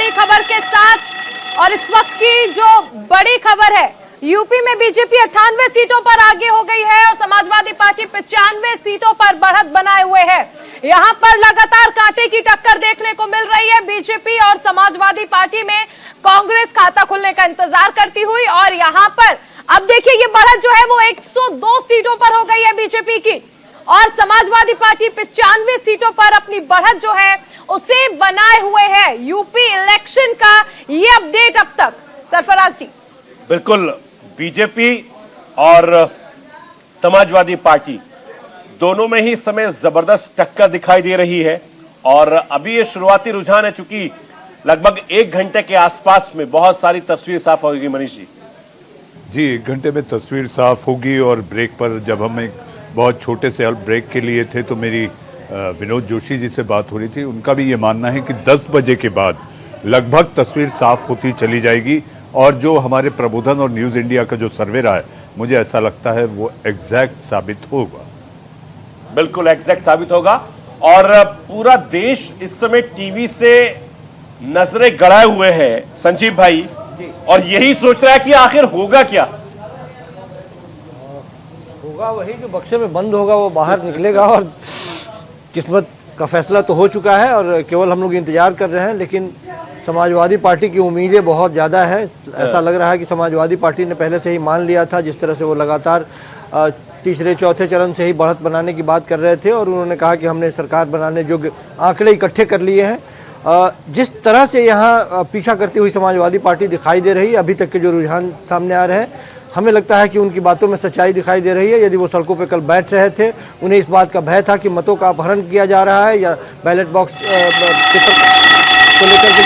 बड़ी खबर के साथ। और इस वक्त की जो बड़ी खबर है, यूपी में बीजेपी 98 सीटों पर आगे हो गई है और समाजवादी पार्टी 95 सीटों पर बढ़त बनाए हुए है। यहां पर लगातार कांटे की टक्कर देखने को मिल रही है। बीजेपी और समाजवादी पार्टी में कांग्रेस खाता खुलने का इंतजार करती हुई, और यहां पर अब देखिए ये बढ़त जो है वो 102 सीटों पर हो गई है बीजेपी की, और समाजवादी पार्टी 95 सीटों पर अपनी बढ़त जो है उसे बनाए हुए है। यूपी इलेक्शन का ये अपडेट अब तक। सरफराज जी। बिल्कुल, बीजेपी और समाजवादी पार्टी दोनों में ही इस समय जबरदस्त टक्कर दिखाई दे रही है, और अभी ये शुरुआती रुझान है, चूंकि लगभग 1 घंटे के आसपास में बहुत सारी तस्वीर साफ होगी। मनीष जी, 1 घंटे में तस्वीर साफ होगी। और ब्रेक पर जब हम एक बहुत छोटे से ब्रेक के लिए थे तो मेरी विनोद जोशी जी से बात हो रही थी, उनका भी ये मानना है कि 10 बजे के बाद लगभग तस्वीर साफ होती चली जाएगी। और जो हमारे प्रबोधन और न्यूज़ इंडिया का जो सर्वे रहा है, मुझे ऐसा लगता है वो एग्जैक्ट साबित होगा। बिल्कुल एग्जैक्ट साबित होगा, और पूरा देश इस समय टीवी से नजरें गड़ाए हुए हैं संजीव भाई, और यही सोच रहा है कि आखिर होगा क्या। होगा वही जो बक्से में बंद होगा वो बाहर निकलेगा, और किस्मत का फैसला तो हो चुका है और केवल हम लोग इंतजार कर रहे हैं। लेकिन समाजवादी पार्टी की उम्मीदें बहुत ज़्यादा है। ऐसा लग रहा है कि समाजवादी पार्टी ने पहले से ही मान लिया था, जिस तरह से वो लगातार तीसरे चौथे चरण से ही बढ़त बनाने की बात कर रहे थे, और उन्होंने कहा कि हमने सरकार बनाने योग्य आंकड़े इकट्ठे कर लिए हैं। जिस तरह से यहाँ पीछा करती हुई समाजवादी पार्टी दिखाई दे रही है, अभी तक के जो रुझान सामने आ रहे हैं, हमें लगता है कि उनकी बातों में सच्चाई दिखाई दे रही है। यदि वो सड़कों पे कल बैठ रहे थे, उन्हें इस बात का भय था कि मतों का अपहरण किया जा रहा है या बैलेट बॉक्स को लेकर के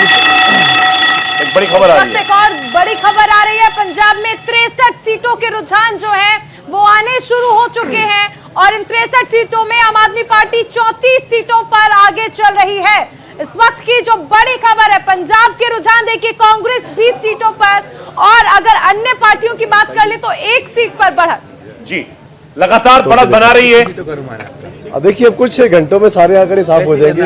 एक बड़ी खबर आ रही है। एक और बड़ी खबर आ रही है। पंजाब में 63 सीटों के रुझान जो है वो आने शुरू हो चुके हैं, और इन 63 सीटों में आम आदमी पार्टी 34 सीटों पर आगे चल रही है। इस वक्त की जो बड़ी खबर है, पंजाब के रुझान देखिए, कांग्रेस 20 सीटों पर, और अगर अन्य पार्टियों की बात कर ले तो 1 सीट पर बढ़त। जी, लगातार बढ़त बना रही है। अब देखिए, अब कुछ घंटों में सारे आंकड़े साफ हो जाएंगे।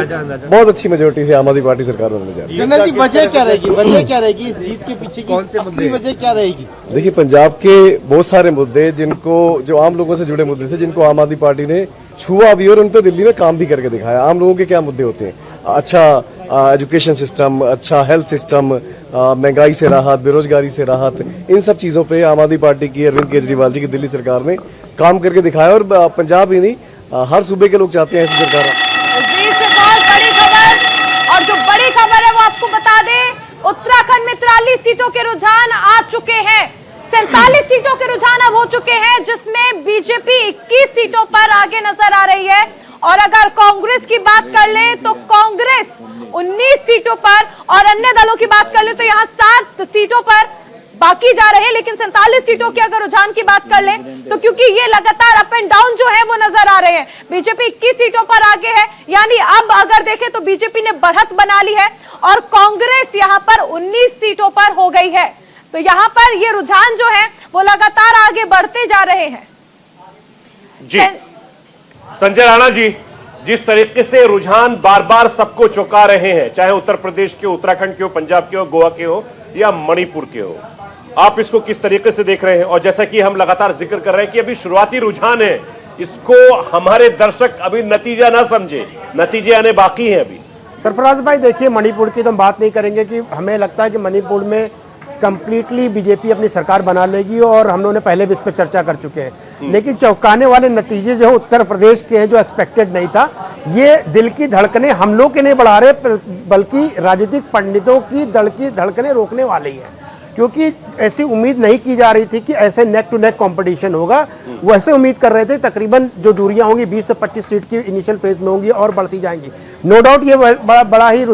बहुत अच्छी मेजोरिटी से आम आदमी पार्टी सरकार बनने जा रही है। जनरल जी, वजह क्या रहेगी? वजह क्या रहेगी इस जीत के पीछे की असली वजह क्या रहेगी? देखिए, पंजाब के बहुत सारे मुद्दे जिनको, जो आम लोगों से जुड़े मुद्दे थे, जिनको आम आदमी पार्टी ने छुआ भी और उन पर दिल्ली में काम भी करके दिखाया। आम लोगों के क्या मुद्दे होते हैं? अच्छा एजुकेशन सिस्टम, अच्छा हेल्थ सिस्टम, महंगाई से राहत, बेरोजगारी से राहत, इन सब चीजों पे आम आदमी पार्टी की, अरविंद केजरीवाल जी की दिल्ली सरकार ने काम करके दिखाया। और पंजाब ही नहीं, हर सूबे के लोग चाहते हैं ऐसी सरकार। बहुत बड़ी खबर, और जो बड़ी खबर है वो आपको बता दें, उत्तराखंड में 43 सीटों के रुझान आ चुके हैं। 47 सीटों के रुझान अब हो चुके हैं, जिसमें बीजेपी 21 सीटों पर आगे नजर आ रही है। और अगर कांग्रेस की बात कर ले तो कांग्रेस 19 सीटों पर, और अन्य दलों की बात कर ले तो यहाँ 7 सीटों पर बाकी जा रहे हैं। लेकिन 47 सीटों के अगर रुझान की बात कर ले तो क्योंकि ये लगातार अप एंड डाउन जो है वो नजर आ रहे हैं, बीजेपी 21 सीटों पर आगे है, यानी अब अगर देखें तो बीजेपी ने बढ़त बना ली है, और कांग्रेस यहाँ पर 19 सीटों पर हो गई है। तो यहाँ पर ये रुझान जो है वो लगातार आगे बढ़ते जा रहे हैं। जी, संजय राणा जी, जिस तरीके से रुझान बार बार सबको चौंका रहे हैं, चाहे उत्तर प्रदेश के, उत्तराखंड के हो, पंजाब के हो, गोवा के हो या मणिपुर के हो, आप इसको किस तरीके से देख रहे हैं? और जैसा कि हम लगातार जिक्र कर रहे हैं कि अभी शुरुआती रुझान है, इसको हमारे दर्शक अभी नतीजा ना समझे, नतीजे आने बाकी हैं अभी। सरफराज भाई, देखिए, मणिपुर की तो हम बात नहीं करेंगे कि हमें लगता है कि मणिपुर में कंप्लीटली बीजेपी अपनी सरकार बना लेगी, और हम लोगों ने पहले भी इस पर चर्चा कर चुके हैं। लेकिन चौंकाने वाले नतीजे जो उत्तर प्रदेश के हैं, जो एक्सपेक्टेड नहीं था, ये दिल की धड़कनें हम लोग के नहीं बढ़ा रहे, बल्कि राजनीतिक पंडितों की दिल की धड़कनें रोकने वाली है। क्योंकि ऐसी उम्मीद नहीं की जा रही थी कि ऐसे नेक टू नेक कंपटीशन होगा। वो ऐसे उम्मीद कर रहे थे तकरीबन जो दूरियां होंगी 20 से 25 सीट की इनिशियल फेज में होंगी और बढ़ती जाएंगी। नो डाउट ये बड़ा ही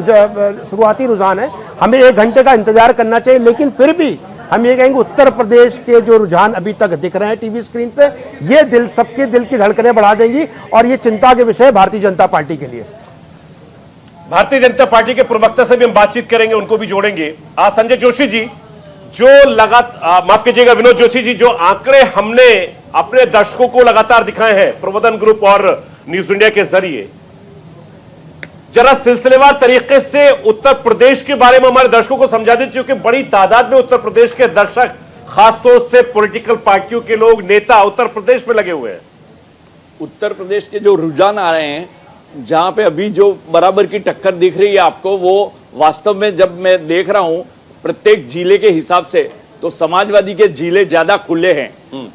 शुरुआती रुझान है, हमें 1 घंटे का इंतजार करना चाहिए। लेकिन फिर भी हम ये कहेंगे, उत्तर प्रदेश के जो रुझान अभी तक दिख रहे हैं टीवी स्क्रीन पे, ये सबके दिल की धड़कनें बढ़ा देंगी, और ये चिंता के विषय भारतीय जनता पार्टी के लिए। भारतीय जनता पार्टी के प्रवक्ता से भी हम बातचीत करेंगे, उनको भी जोड़ेंगे। संजय जोशी जी, जो माफ कीजिएगा विनोद जोशी जी, जो आंकड़े हमने अपने दर्शकों को लगातार दिखाए हैं प्रबोधन ग्रुप और न्यूज इंडिया के जरिए, जरा सिलसिलेवार तरीके से उत्तर प्रदेश के बारे में हमारे दर्शकों को समझा दें, क्योंकि बड़ी तादाद में उत्तर प्रदेश के दर्शक, खासतौर से पॉलिटिकल पार्टियों के लोग, नेता उत्तर प्रदेश में लगे हुए हैं। उत्तर प्रदेश के जो रुझान आ रहे हैं, जहां पे अभी जो बराबर की टक्कर दिख रही है आपको, वो वास्तव में जब मैं देख रहा हूं प्रत्येक जिले के हिसाब से, तो समाजवादी के जिले ज्यादा खुले हैं,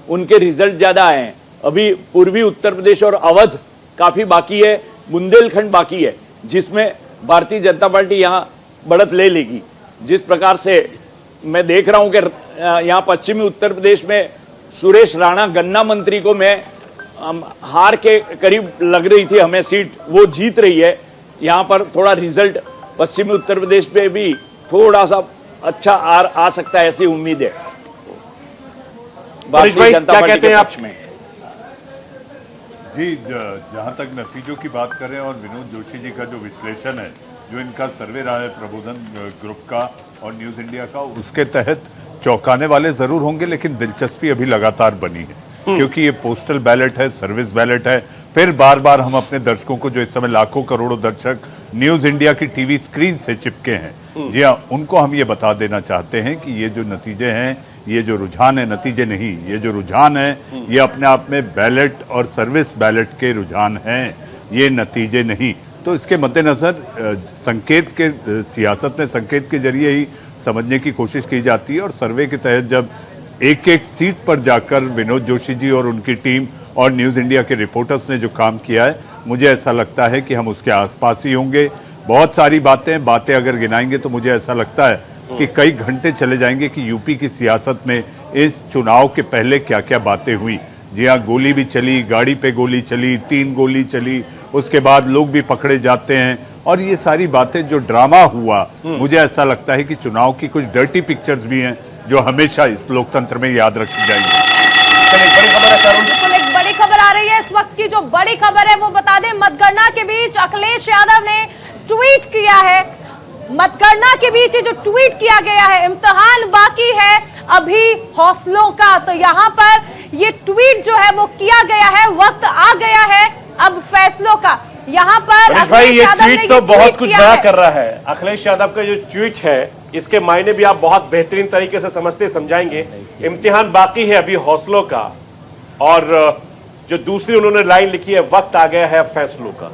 उनके रिजल्ट ज्यादा आए हैं। अभी पूर्वी उत्तर प्रदेश और अवध काफी बाकी है, बुंदेलखंड बाकी है, जिसमें भारतीय जनता पार्टी यहां बढ़त ले लेगी। जिस प्रकार से मैं देख रहा हूं कि यहां पश्चिमी उत्तर प्रदेश में सुरेश राणा गन्ना मंत्री को मैं हार के करीब लग रही थी हमें सीट, वो जीत रही है। यहां पर थोड़ा रिजल्ट पश्चिमी उत्तर प्रदेश में भी थोड़ा सा अच्छा आ सकता है, ऐसी उम्मीद है भारतीय जनता पार्टी के पक्ष में। जी, जहां तक नतीजों की बात करें और विनोद जोशी जी का जो विश्लेषण है, जो इनका सर्वे रहा है प्रबोधन ग्रुप का और न्यूज इंडिया का, उसके तहत चौंकाने वाले जरूर होंगे, लेकिन दिलचस्पी अभी लगातार बनी है, क्योंकि ये पोस्टल बैलेट है, सर्विस बैलेट है। फिर बार बार हम अपने दर्शकों को, जो इस समय लाखों करोड़ों दर्शक न्यूज इंडिया की टीवी स्क्रीन से चिपके हैं, जी हाँ, उनको हम ये बता देना चाहते हैं कि ये जो नतीजे हैं, ये जो रुझान है, नतीजे नहीं, ये जो रुझान है, ये अपने आप में बैलेट और सर्विस बैलेट के रुझान हैं, ये नतीजे नहीं। तो इसके मद्देनजर संकेत के, सियासत में संकेत के जरिए ही समझने की कोशिश की जाती है, और सर्वे के तहत जब एक एक सीट पर जाकर विनोद जोशी जी और उनकी टीम और न्यूज इंडिया के रिपोर्टर्स ने जो काम किया है, मुझे ऐसा लगता है कि हम उसके आसपास ही होंगे। बहुत सारी बातें अगर गिनाएंगे तो मुझे ऐसा लगता है कि कई घंटे चले जाएंगे कि यूपी की सियासत में इस चुनाव के पहले क्या क्या बातें हुई। जी हाँ, गोली भी चली, गाड़ी पे गोली चली, 3 गोली चली, उसके बाद लोग भी पकड़े जाते हैं, और ये सारी बातें जो ड्रामा हुआ, मुझे ऐसा लगता है कि चुनाव की कुछ डर्टी पिक्चर्स भी हैं जो हमेशा इस लोकतंत्र में याद रखी जाएंगी। बिल्कुल, एक बड़ी खबर आ रही है इस वक्त की। जो बड़ी खबर है वो बता दें, मतगणना के बीच अखिलेश यादव ने ट्वीट किया है। मतगणना के बीच ये जो ट्वीट किया गया है, इम्तिहान बाकी है अभी हौसलों का, तो यहाँ पर ये ट्वीट जो है वो किया गया है, वक्त आ गया है अब फैसलों का। यहाँ पर भाई ये ट्वीट तो बहुत कुछ बयां कर रहा है। अखिलेश यादव का जो ट्वीट है, इसके मायने भी आप बहुत बेहतरीन तरीके से समझते समझाएंगे। इम्तिहान बाकी है अभी हौसलों का, और जो दूसरी उन्होंने लाइन लिखी है, वक्त आ गया है फैसलों का।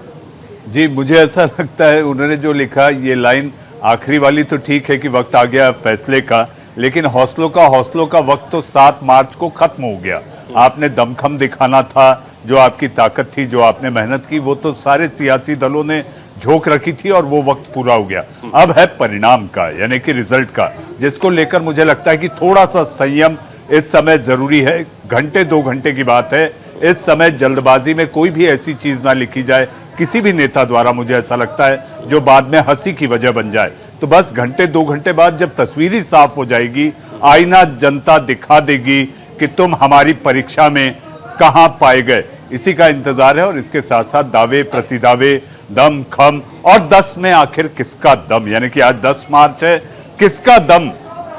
जी, मुझे ऐसा लगता है उन्होंने जो लिखा, ये लाइन आखिरी वाली तो ठीक है कि वक्त आ गया फैसले का, लेकिन हौसलों का वक्त तो 7 मार्च को खत्म हो गया। आपने दमखम दिखाना था, जो आपकी ताकत थी, जो आपने मेहनत की, वो तो सारे सियासी दलों ने झोंक रखी थी और वो वक्त पूरा हो गया। अब है परिणाम का, यानी कि रिजल्ट का, जिसको लेकर मुझे लगता है कि थोड़ा सा संयम इस समय जरूरी है। घंटे 2 घंटे की बात है, इस समय जल्दबाजी में कोई भी ऐसी चीज ना लिखी जाए किसी भी नेता द्वारा, मुझे ऐसा लगता है, जो बाद में हंसी की वजह बन जाए। तो बस घंटे 2 घंटे बाद जब तस्वीर ही साफ हो जाएगी, आईना जनता दिखा देगी कि तुम हमारी परीक्षा में कहां पाए गए, इसी का इंतजार है। और इसके साथ साथ दावे प्रतिदावे, दम खम, और 10 में आखिर किसका दम, यानी कि आज 10 मार्च है, किसका दम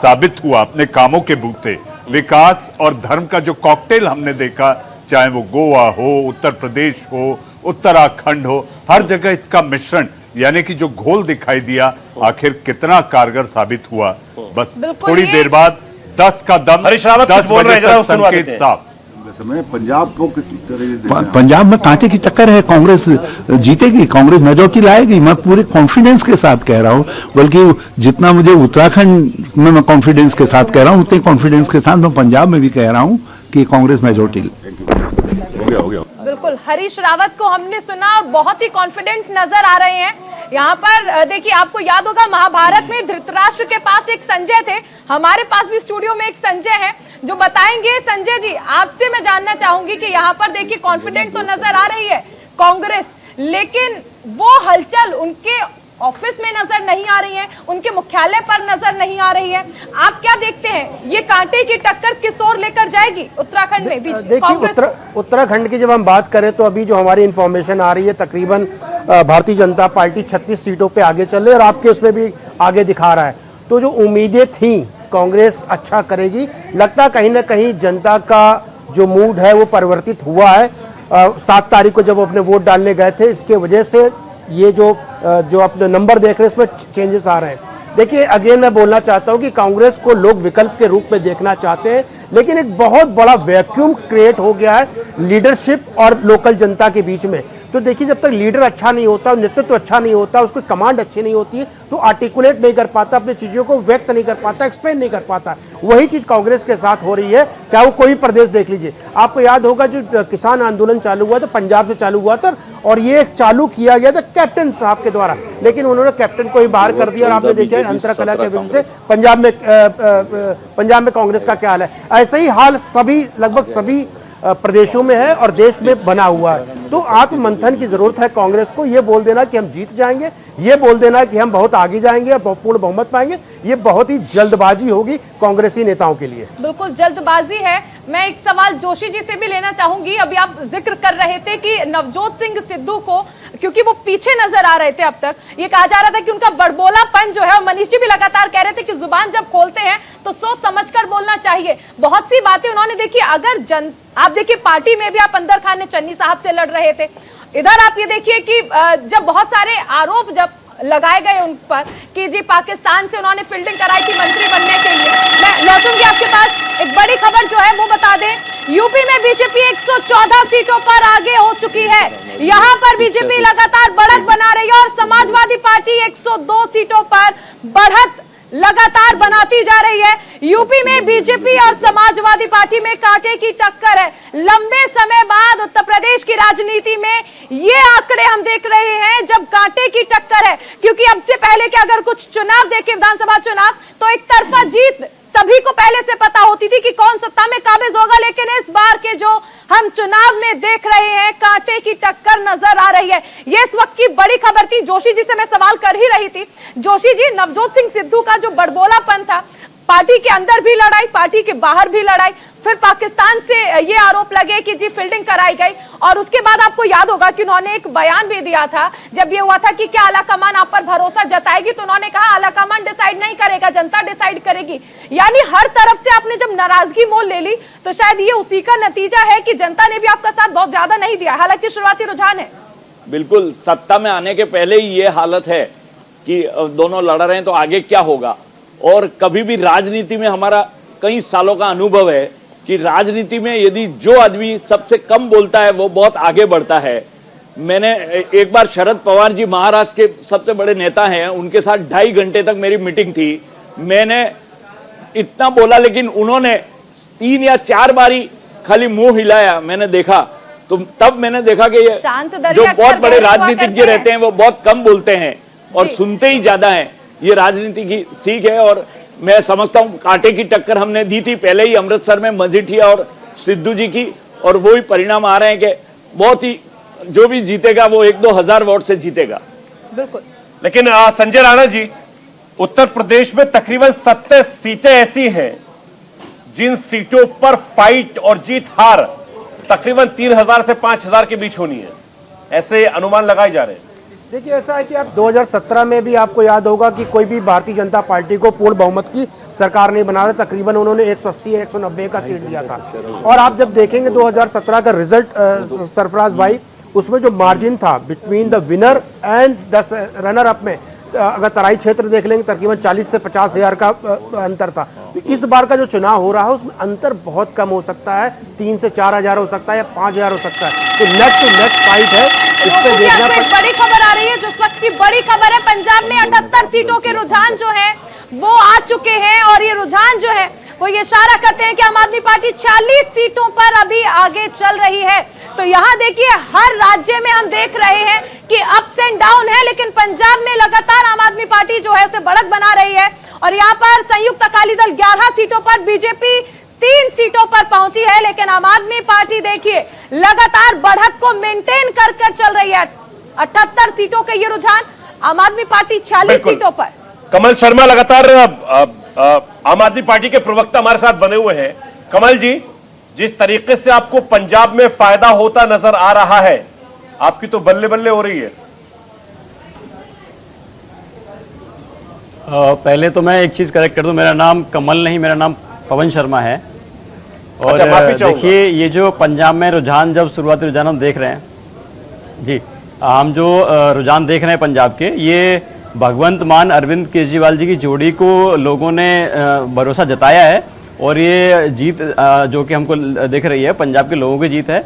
साबित हुआ अपने कामों के बूते। विकास और धर्म का जो कॉकटेल हमने देखा, चाहे वो गोवा हो, उत्तर प्रदेश हो, उत्तराखंड हो, हर जगह इसका मिश्रण, यानी कि जो घोल दिखाई दिया, आखिर कितना कारगर साबित हुआ। बस थोड़ी देर बाद 10 का दम, हरीश रावत 10 बोल रहे बजे हैं, तक संकेत साफ। पंजाब को किस तरह पंजाब में कांटे की टक्कर है, कांग्रेस जीतेगी, कांग्रेस मेजॉरिटी लाएगी, मैं पूरे कॉन्फिडेंस के साथ कह रहा हूं। बल्कि जितना मुझे उत्तराखंड में मैं कॉन्फिडेंस के साथ कह रहा हूं, उतने कॉन्फिडेंस के साथ मैं पंजाब में भी कह रहा हूं कि कांग्रेस मेजॉरिटी। हो गया बिल्कुल, हरीश रावत को हमने सुना और बहुत ही कॉन्फिडेंट नजर आ रहे हैं। यहाँ पर देखिए, आपको याद होगा महाभारत में धृतराष्ट्र के पास एक संजय थे, हमारे पास भी स्टूडियो में एक संजय है जो बताएंगे। संजय जी, आपसे मैं जानना चाहूंगी कि यहाँ पर देखिए कॉन्फिडेंट तो नजर आ रही है कांग्रेस, लेकिन वो हलचल उनके ऑफिस में नजर नहीं आ रही है, उनके मुख्यालय पर नजर नहीं आ रही है। आप क्या देखते हैं, ये कांटे की टक्कर किस ओर लेकर जाएगी उत्तराखंड में? देखिए, उत्तराखंड की जब हम बात करें तो अभी जो हमारी इंफॉर्मेशन आ रही है, तकरीबन भारतीय जनता पार्टी 36 सीटों पे आगे चल रही है और आपके उसमें भी आगे दिखा रहा है। तो जो उम्मीदें थी कांग्रेस अच्छा करेगी, लगता कहीं ना कहीं जनता का जो मूड है वो परिवर्तित हुआ है। 7 तारीख को जब अपने वोट डालने गए थे, इसके वजह से ये जो अपने नंबर देख रहे हैं इसमें चेंजेस आ रहे हैं। देखिए अगेन मैं बोलना चाहता हूं कि कांग्रेस को लोग विकल्प के रूप में देखना चाहते हैं, लेकिन एक बहुत बड़ा वैक्यूम क्रिएट हो गया है लीडरशिप और लोकल जनता के बीच में। तो देखिए जब तक लीडर अच्छा नहीं होता, नेतृत्व अच्छा नहीं होता, उसकी कमांड अच्छी नहीं होती है, तो आर्टिकुलेट नहीं कर पाता, अपनी चीज़ों को व्यक्त नहीं कर पाता, एक्सप्लेन नहीं कर पाता। वही चीज़ कांग्रेस के साथ हो रही है, चाहे वो कोई प्रदेश देख लीजिए। आपको याद होगा जो किसान आंदोलन चालू हुआ था, पंजाब से चालू हुआ था, और ये चालू किया गया था कैप्टन साहब के द्वारा, लेकिन उन्होंने कैप्टन को ही बाहर कर दिया। और आपने देखा अंतरा कला के वजह से पंजाब में कांग्रेस का क्या हाल है। ऐसा ही हाल सभी लगभग सभी प्रदेशों में है और देश में बना हुआ है। तो आत्ममंथन की जरूरत है कांग्रेस को। ये बोल देना कि हम जीत जाएंगे, ये बोल देना कि हम बहुत आगे जाएंगे, पूर्ण बहुमत पाएंगे, ये बहुत ही जल्दबाजी होगी कांग्रेसी नेताओं के लिए। बिल्कुल जल्दबाजी है। मैं एक सवाल जोशी जी से भी लेना चाहूंगी। अभी आप जिक्र कर रहे थे कि नवजोत सिंह सिद्धू को, क्योंकि वो पीछे नजर आ रहे थे, अब तक ये कहा जा रहा था कि उनका बड़बोलापन जो है, और मनीष जी भी लगातार कह रहे थे कि जुबान जब खोलते हैं तो सोच समझकर बोलना चाहिए। बहुत सी बातें उन्होंने देखी। अगर आप देखिए पार्टी में भी आप अंदर खान ने चन्नी साहब से लड़ रहे थे, इधर आप ये देखिए कि जब बहुत सारे आरोप जब लगाए गए उन पर कि जी पाकिस्तान से उन्होंने फील्डिंग कराई थी मंत्री बनने के लिए। मैं लौटूंगी आपके पास। एक बड़ी खबर जो है वो बता दें, यूपी में बीजेपी 114 सीटों पर आगे हो चुकी है। यहां पर बीजेपी लगातार बढ़त बना रही है और समाजवादी पार्टी 102 सीटों पर बढ़त लगातार बनाती जा रही है। यूपी में बीजेपी और समाजवादी पार्टी में कांटे की टक्कर है। लंबे समय बाद उत्तर प्रदेश की राजनीति में ये आंकड़े हम देख रहे हैं जब कांटे की टक्कर है, क्योंकि अब से पहले के अगर कुछ चुनाव देखें, विधानसभा चुनाव, तो एक तरफा जीत सभी को पहले से पता होती थी कि कौन सत्ता में काबिज होगा। लेकिन इस बार के जो हम चुनाव में देख रहे हैं, कांटे की टक्कर नजर आ रही है। ये इस वक्त की बड़ी खबर थी। जोशी जी से मैं सवाल कर ही रही थी। जोशी जी, नवजोत सिंह सिद्धू का जो बड़बोलापन था, पार्टी के अंदर भी लड़ाई, पार्टी के बाहर भी लड़ाई, फिर पाकिस्तान से ये आरोप लगे कि जी फील्डिंग कराई गई, और उसके बाद आपको याद होगा कि उन्होंने एक बयान भी दिया था जब ये हुआ था कि क्या आलाकमान आप पर भरोसा जताएगी, तो उन्होंने कहा आलाकमान डिसाइड नहीं करेगा, जनता डिसाइड करेगी। यानी हर तरफ से आपने जब नाराजगी मोल ले ली, तो शायद ये उसी का नतीजा है कि जनता ने भी आपका साथ बहुत ज्यादा नहीं दिया, हालांकि शुरुआती रुझान है। बिल्कुल, सत्ता में आने के पहले ही ये हालत है कि दोनों लड़ रहे हैं, तो आगे क्या होगा। और कभी भी राजनीति में हमारा कई सालों का अनुभव है कि राजनीति में यदि जो आदमी सबसे कम बोलता है वो बहुत आगे बढ़ता है। मैंने एक बार शरद पवार जी महाराष्ट्र के सबसे बड़े नेता हैं, उनके साथ 2.5 घंटे तक मेरी मीटिंग थी। मैंने इतना बोला लेकिन उन्होंने 3 या 4 बारी खाली मुंह हिलाया, मैंने देखा। तो तब मैंने देखा कि ये जो बहुत बड़े राजनीतिज्ञ रहते हैं वो बहुत कम बोलते हैं और सुनते ही ज्यादा हैं। ये राजनीति की सीख है और मैं समझता हूं कांटे की टक्कर हमने दी थी पहले ही अमृतसर में मजीठिया और सिद्धू जी की, और वही परिणाम आ रहे हैं कि बहुत ही जो भी जीतेगा वो 1-2 हजार वोट से जीतेगा। बिल्कुल। लेकिन संजय राणा जी, उत्तर प्रदेश में तकरीबन 70 सीटें ऐसी हैं जिन सीटों पर फाइट और जीत हार तकरीबन 3000 से 5000 के बीच होनी है, ऐसे अनुमान लगाए जा रहे हैं। देखिए ऐसा है कि आप 2017 में भी आपको याद होगा कि कोई भी भारतीय जनता पार्टी को पूर्ण बहुमत की सरकार नहीं बना रहे, तकरीबन उन्होंने 180 या 190 का सीट दिया था। और आप जब देखेंगे 2017 का रिजल्ट सरफराज भाई, उसमें जो मार्जिन था between the winner and the runner up में, अगर तराई क्षेत्र देख लेंगे तकरीबन 40 से 50 हजार का अंतर था। तो इस बार का जो चुनाव हो रहा है उसमें अंतर बहुत कम हो सकता है, 3 से 4 हजार हो सकता है या 5 हजार हो सकता है। तो नेक टू नेक फाइट है, इस पे देखना। बड़ी खबर आ रही है, जो वक्त की बड़ी खबर है, पंजाब में 78 सीटों के रुझान जो है वो आ चुके हैं, और ये रुझान जो है वो ये इशारा करते हैं कि आम आदमी पार्टी 40 सीटों पर अभी आगे चल रही है। तो यहाँ देखिए हर राज्य में हम देख रहे हैं कि अप्स एंड डाउन है, लेकिन पंजाब में लगातार आम आदमी पार्टी जो है उसे बढ़त बना रही है। और यहाँ पर संयुक्त अकाली दल 11 सीटों पर, बीजेपी 3 सीटों पर पहुंची है, लेकिन आम आदमी पार्टी देखिए लगातार बढ़त को मेंटेन कर चल रही है। 78 सीटों का ये रुझान, आम आदमी पार्टी 40 सीटों पर। कमल शर्मा लगातार आम आदमी पार्टी के प्रवक्ता हमारे साथ बने हुए हैं। कमल जी, जिस तरीके से आपको पंजाब में फायदा होता नजर आ रहा है, आपकी तो बल्ले बल्ले हो रही है। पहले तो मैं एक चीज करेक्ट कर दूं, मेरा नाम कमल नहीं, मेरा नाम पवन शर्मा है। और अच्छा, देखिए ये जो पंजाब में रुझान, जब शुरुआती रुझान हम देख रहे हैं जी, हम जो रुझान देख रहे हैं पंजाब के, ये भगवंत मान अरविंद केजरीवाल जी की जोड़ी को लोगों ने भरोसा जताया है और ये जीत जो कि हमको दिख रही है पंजाब के लोगों की जीत है।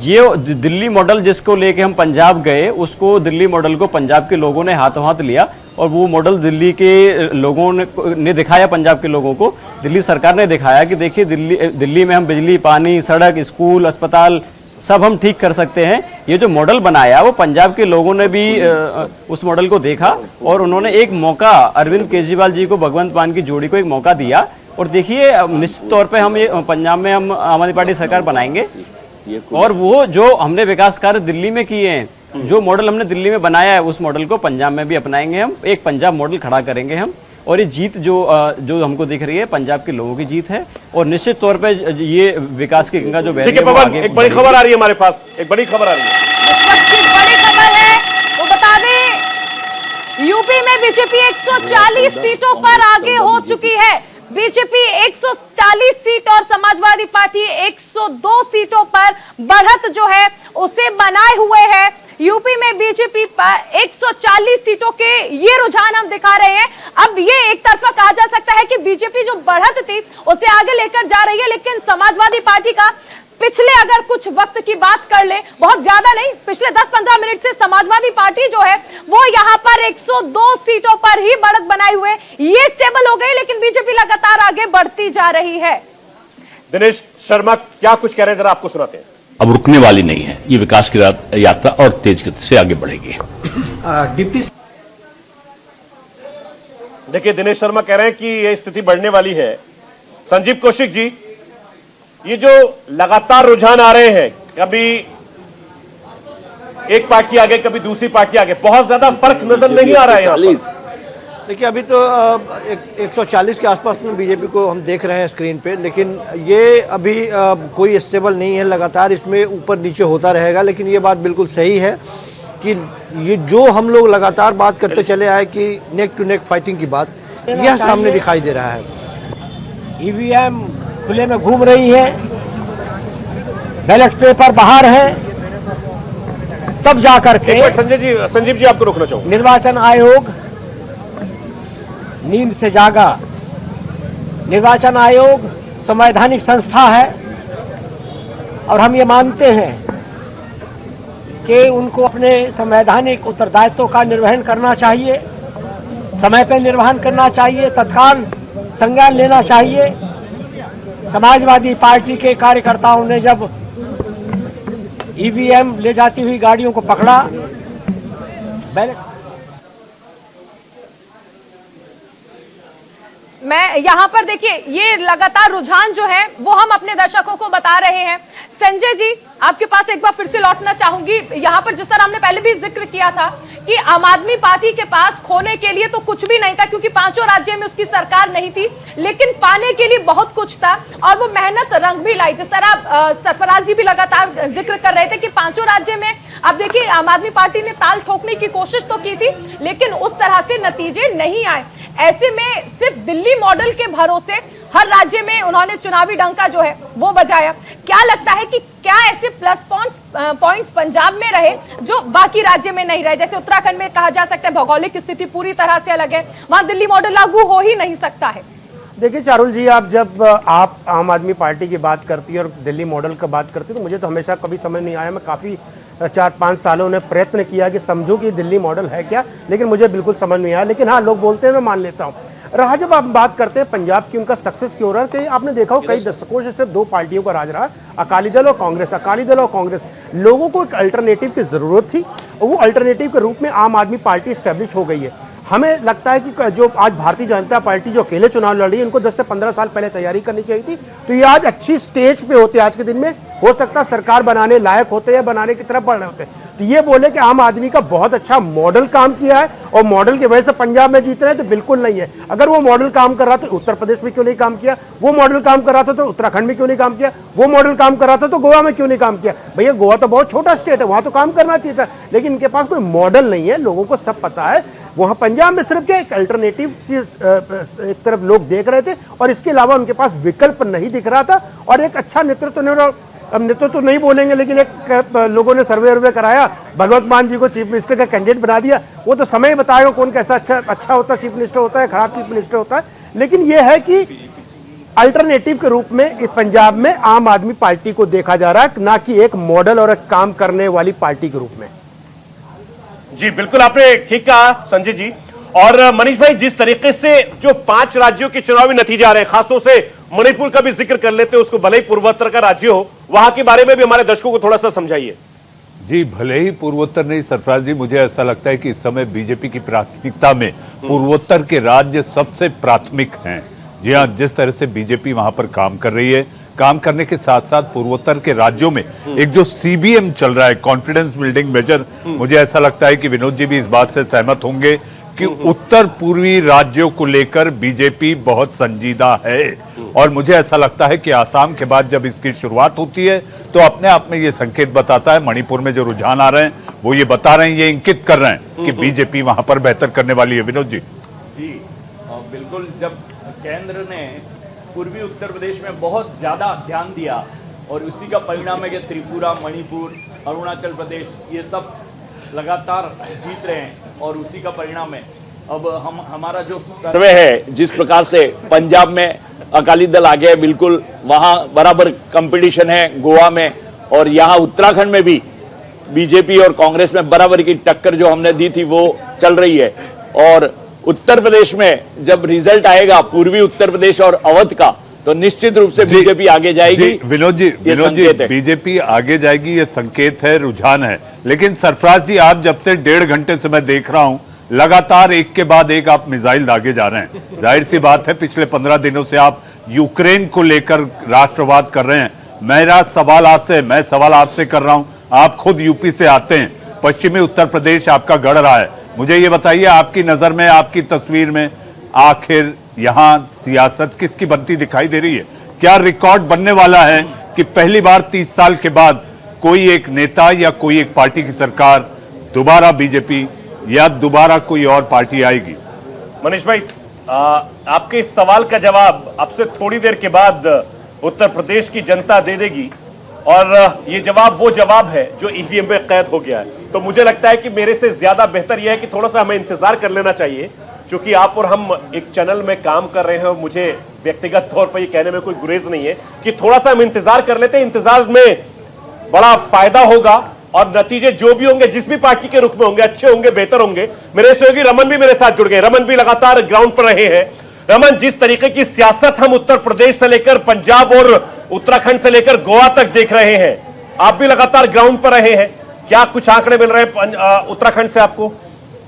ये दिल्ली मॉडल जिसको लेके हम पंजाब गए, उसको दिल्ली मॉडल को पंजाब के लोगों ने हाथों हाथ लिया और वो मॉडल दिल्ली के लोगों ने दिखाया, पंजाब के लोगों को दिल्ली सरकार ने दिखाया कि देखिए दिल्ली में हम बिजली, पानी, सड़क, स्कूल, अस्पताल सब हम ठीक कर सकते हैं। ये जो मॉडल बनाया वो पंजाब के लोगों ने भी उस मॉडल को देखा और उन्होंने एक मौका अरविंद केजरीवाल जी को, भगवंत मान की जोड़ी को एक मौका दिया। और देखिए निश्चित तौर पे हम ये पंजाब में हम आम आदमी पार्टी सरकार बनाएंगे और वो जो हमने विकास कार्य दिल्ली में किए हैं, जो मॉडल हमने दिल्ली में बनाया है, उस मॉडल को पंजाब में भी अपनाएंगे हम। एक पंजाब मॉडल खड़ा करेंगे हम और ये जीत जो हमको दिख रही है पंजाब के लोगों की जीत है और निश्चित तौर पे ये विकास की गंगा जो बह रही है। पवन, एक बड़ी खबर आ रही है हमारे पास, एक बड़ी खबर आ रही है। बड़ी खबर है वो बता दें, यूपी में बीजेपी 140 सीटों पर आगे हो चुकी है। बीजेपी 140 सीट और समाजवादी पार्टी 102 सीटों पर बढ़त जो है उसे बनाए हुए है। यूपी में बीजेपी पर 140 सीटों के ये रुझान हम दिखा रहे हैं। अब ये एक तरफा कहा जा सकता है कि बीजेपी जो बढ़त थी उसे आगे लेकर जा रही है, लेकिन समाजवादी पार्टी का पिछले अगर कुछ वक्त की बात कर ले, बहुत ज्यादा नहीं, पिछले 10-15 मिनट से समाजवादी पार्टी जो है वो यहाँ पर 102 सीटों पर ही बढ़त बनाए हुए ये स्टेबल हो गई, लेकिन बीजेपी लगातार आगे बढ़ती जा रही है। दिनेश शर्मा क्या कुछ कह रहे हैं, जरा आपको सुनाते हैं। अब रुकने वाली नहीं है, ये विकास की यात्रा और तेज गति से आगे बढ़ेगी। देखिए दिनेश शर्मा कह रहे हैं कि ये स्थिति बढ़ने वाली है। संजीव कौशिक जी, ये जो लगातार रुझान आ रहे हैं, कभी एक पार्टी आगे कभी दूसरी पार्टी आगे, बहुत ज्यादा फर्क नजर नहीं आ रहा है यहाँ पर। देखिए अभी तो 140 के आसपास में बीजेपी को हम देख रहे हैं स्क्रीन पे, लेकिन ये अभी कोई स्टेबल नहीं है, लगातार इसमें ऊपर नीचे होता रहेगा। लेकिन ये बात बिल्कुल सही है कि ये जो हम लोग लगातार बात करते चले आए कि नेक टू नेक फाइटिंग की बात, यह सामने दिखाई दे रहा है। ईवीएम खुले में घूम रही है, बैलेट पेपर बाहर है, तब जाकर के संजीव जी आपको रोकना चाहूंगा। निर्वाचन आयोग नींद से जागा। निर्वाचन आयोग संवैधानिक संस्था है और हम ये मानते हैं कि उनको अपने संवैधानिक उत्तरदायित्व का निर्वहन करना चाहिए, समय पर निर्वहन करना चाहिए, तत्काल संज्ञान लेना चाहिए। समाजवादी पार्टी के कार्यकर्ताओं ने जब ईवीएम ले जाती हुई गाड़ियों को पकड़ा, मैं यहाँ पर देखिए ये लगातार रुझान जो है वो हम अपने दर्शकों को बता रहे हैं। संजय जी, आपके पास एक बार फिर से लौटना चाहूंगी। यहाँ पर जिस तरह हमने पहले भी जिक्र किया था कि आम आदमी पार्टी के पास खोने के लिए तो कुछ भी नहीं था, क्योंकि पांचों राज्यों में उसकी सरकार नहीं थी, लेकिन पाने के लिए बहुत कुछ था और वो मेहनत रंग भी लाई। जिस तरह सरफराज जी भी लगातार जिक्र कर रहे थे कि पांचों राज्य में अब देखिए आम आदमी पार्टी ने ताल ठोकने की कोशिश तो की थी, लेकिन उस तरह से नतीजे नहीं आए। ऐसे में सिर्फ दिल्ली मॉडल के भरोसे हर राज्य में उन्होंने चुनावी डंका जो है वो बजाया। क्या लगता है कि क्या ऐसे प्लस पॉइंट्स पंजाब में रहे जो बाकी राज्य में नहीं रहे? जैसे उत्तराखंड में कहा जा सकता है भौगोलिक स्थिति पूरी तरह से अलग है, वहां दिल्ली मॉडल लागू हो ही नहीं सकता है। देखिए चारुल जी, आप जब आप आम आदमी पार्टी की बात करती है और दिल्ली मॉडल का बात करती है तो मुझे तो हमेशा कभी समझ नहीं आया। मैं काफ़ी 4-5 सालों ने प्रयत्न किया कि समझो कि दिल्ली मॉडल है क्या, लेकिन मुझे बिल्कुल समझ नहीं आया। लेकिन हाँ, लोग बोलते हैं, मैं मान लेता हूँ। रहा जब आप बात करते हैं पंजाब की, उनका सक्सेस क्यों रहा है, आपने देखा हो कई दशकों से सिर्फ 2 पार्टियों का राज रहा, अकाली दल और कांग्रेस। अकाली दल और कांग्रेस, लोगों को एक अल्टरनेटिव की जरूरत थी और वो अल्टरनेटिव के रूप में आम आदमी पार्टी स्टैब्लिश हो गई है। हमें लगता है कि जो आज भारतीय जनता पार्टी जो अकेले चुनाव लड़ रही है, इनको 10 से 15 साल पहले तैयारी करनी चाहिए थी, तो ये आज अच्छी स्टेज पे होते, आज के दिन में हो सकता है सरकार बनाने लायक होते या बनाने की तरफ बढ़ रहे होते। तो ये बोले कि आम आदमी का बहुत अच्छा मॉडल काम किया है और मॉडल की वजह से पंजाब में जीत रहे हैं, तो बिल्कुल नहीं है। अगर वो मॉडल काम कर रहा था तो उत्तर प्रदेश में क्यों नहीं काम किया? वो मॉडल काम कर रहा था तो उत्तराखंड में क्यों नहीं काम किया? वो मॉडल काम कर रहा था तो गोवा में क्यों नहीं काम किया? भैया गोवा तो बहुत छोटा स्टेट है, वहां तो काम करना चाहिए था, लेकिन इनके पास कोई मॉडल नहीं है। लोगों को सब पता है, वहां पंजाब में सिर्फ क्या एक अल्टरनेटिव की एक तरफ लोग देख रहे थे और इसके अलावा उनके पास विकल्प नहीं दिख रहा था और एक अच्छा नेतृत्व अब नेतृत्व तो नहीं बोलेंगे, लेकिन एक लोगों ने सर्वे कराया, भगवंत मान जी को चीफ मिनिस्टर का कैंडिडेट बना दिया। वो तो समय बताएगा कौन कैसा अच्छा होता है, चीफ मिनिस्टर होता है, खराब चीफ मिनिस्टर होता है। लेकिन यह है कि अल्टरनेटिव के रूप में इस पंजाब में आम आदमी पार्टी को देखा जा रहा है, ना कि एक मॉडल और एक काम करने वाली पार्टी के रूप में। जी बिल्कुल, आपने ठीक कहा संजय जी। और मनीष भाई, जिस तरीके से जो 5 राज्यों के चुनावी नतीजे आ रहे हैं, खासतौर से मणिपुर का भी जिक्र कर लेते हैं, उसको भले ही पूर्वोत्तर का राज्य हो, वहां के बारे में भी हमारे दर्शकों को थोड़ा सा समझाइए। जी, भले ही पूर्वोत्तर नहीं सरफराज जी, मुझे ऐसा लगता है कि इस समय बीजेपी की प्राथमिकता में पूर्वोत्तर के राज्य सबसे प्राथमिक हैं। जी हाँ, जिस तरह से बीजेपी वहां पर काम कर रही है, काम करने के साथ साथ पूर्वोत्तर के राज्यों में एक जो सीबीएम चल रहा है, कॉन्फिडेंस बिल्डिंग मेजर, मुझे ऐसा लगता है कि विनोद जी भी इस बात से सहमत होंगे कि उत्तर पूर्वी राज्यों को लेकर बीजेपी बहुत संजीदा है। और मुझे ऐसा लगता है कि आसाम के बाद जब इसकी शुरुआत होती है तो अपने आप में ये संकेत बताता है, मणिपुर में जो रुझान आ रहे हैं वो ये बता रहे हैं, ये इंगित कर रहे हैं कि बीजेपी वहां पर बेहतर करने वाली है। विनोद जी। जी बिल्कुल, जब केंद्र ने पूर्वी उत्तर प्रदेश में बहुत ज्यादा ध्यान दिया और उसी का परिणाम है कि त्रिपुरा, मणिपुर, अरुणाचल प्रदेश ये सब लगातार जीत रहे हैं और उसी का परिणाम है। अब हमारा जो सर्वे है, जिस प्रकार से पंजाब में अकाली दल आ गया है, बिल्कुल वहां बराबर कंपटीशन है गोवा में, और यहाँ उत्तराखंड में भी बीजेपी और कांग्रेस में बराबर की टक्कर जो हमने दी थी वो चल रही है। और उत्तर प्रदेश में जब रिजल्ट आएगा पूर्वी उत्तर प्रदेश और अवध का, तो निश्चित रूप से बीजेपी आगे जाएगी। विनोद जी, बीजेपी आगे जाएगी, ये संकेत है, रुझान है। लेकिन सरफराज जी, आप जब से 1.5 घंटे से मैं देख रहा हूं, लगातार एक के बाद एक आप मिसाइल दागे जा रहे हैं। जाहिर सी बात है, पिछले 15 दिनों से आप यूक्रेन को लेकर राष्ट्रवाद कर रहे हैं। मैं सवाल आपसे कर रहा हूं, आप खुद यूपी से आते हैं, पश्चिमी उत्तर प्रदेश आपका गढ़ रहा है। मुझे ये बताइए, आपकी नजर में, आपकी तस्वीर में आखिर यहां सियासत किसकी बनती दिखाई दे रही है? क्या रिकॉर्ड बनने वाला है कि पहली बार 30 साल के बाद कोई एक नेता या कोई एक पार्टी की सरकार, दोबारा बीजेपी या दोबारा कोई और पार्टी आएगी? मनीष भाई, आपके इस सवाल का जवाब अब से थोड़ी देर के बाद उत्तर प्रदेश की जनता दे देगी, और ये जवाब वो जवाब है जो ईवीएम पे कैद हो गया है। तो मुझे लगता है कि मेरे से ज्यादा बेहतर यह है कि थोड़ा सा हमें इंतजार कर लेना चाहिए, क्योंकि आप और हम एक चैनल में काम कर रहे हैं और मुझे व्यक्तिगत तौर पर ये कहने में कोई गुरेज नहीं है कि थोड़ा सा हम इंतजार कर लेते हैं। इंतजार में बड़ा फायदा होगा और नतीजे जो भी होंगे, जिस भी पार्टी के रुख में होंगे, अच्छे होंगे, बेहतर होंगे। मेरे सहयोगी रमन भी मेरे साथ जुड़ गए। रमन भी लगातार ग्राउंड पर रहे हैं। रमन, जिस तरीके की सियासत हम उत्तर प्रदेश से लेकर पंजाब और उत्तराखंड से लेकर गोवा तक देख रहे हैं, आप भी लगातार ग्राउंड पर रहे हैं, क्या कुछ आंकड़े मिल रहे हैं उत्तराखंड से आपको?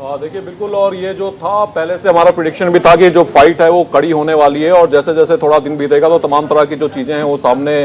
देखिए बिल्कुल, और ये जो था पहले से हमारा प्रेडिक्शन भी था कि जो फाइट है वो कड़ी होने वाली है, और जैसे जैसे थोड़ा दिन बीतेगा तो तमाम तरह की जो चीजें हैं वो सामने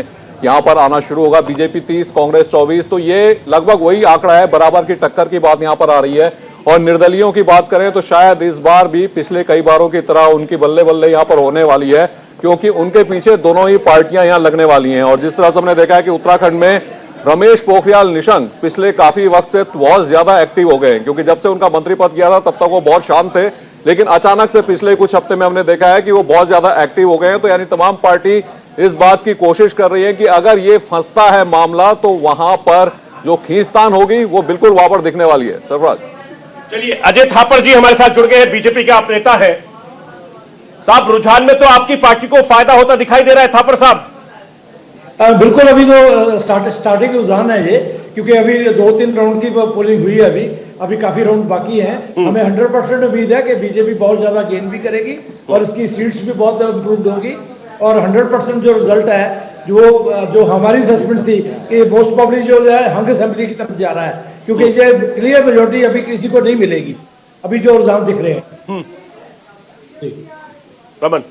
यहाँ पर आना शुरू होगा। बीजेपी 30, कांग्रेस 24, तो ये लगभग वही आंकड़ा है, बराबर की टक्कर की बात यहाँ पर आ रही है। और निर्दलियों की बात करें तो शायद इस बार भी पिछले कई बारों की तरह उनकी बल्ले बल्ले यहाँ पर होने वाली है, क्योंकि उनके पीछे दोनों ही पार्टियां यहाँ लगने वाली हैं। और जिस तरह से हमने देखा है कि उत्तराखंड में रमेश पोखरियाल निशंक पिछले काफी वक्त से बहुत ज्यादा एक्टिव हो गए हैं, क्योंकि जब से उनका मंत्री पद किया था तब तक वो बहुत शांत थे, लेकिन अचानक से पिछले कुछ हफ्ते में हमने देखा है कि वो बहुत ज्यादा एक्टिव हो गए हैं। तो यानी तमाम पार्टी इस बात की कोशिश कर रही है कि अगर ये फंसता है मामला तो वहां पर जो खींचतान होगी वो बिल्कुल वहां पर दिखने वाली है। सरफराज, चलिए, अजय थापर जी हमारे साथ जुड़ गए हैं, बीजेपी के आप नेता हैं। साहब, रुझान में तो आपकी पार्टी को फायदा होता दिखाई दे रहा है। थापर साहब, बिल्कुल, अभी तो स्टार्टिंग रुझान है ये, क्योंकि अभी 2-3 राउंड की पोलिंग हुई है, अभी काफी राउंड बाकी हैं। हमें 100% उम्मीद है कि बीजेपी बहुत ज्यादा गेन भी करेगी और इसकी सीट्स भी बहुत इंप्रूव होंगी। और 100% जो रिजल्ट है, जो हमारी असेसमेंट थी कि मोस्ट प्रॉब्ली जो है हंग असेंबली की तरफ जा रहा है, क्योंकि ये क्लियर मेजोरिटी अभी किसी को नहीं मिलेगी, अभी जो रुझान दिख रहे हैं। रमन,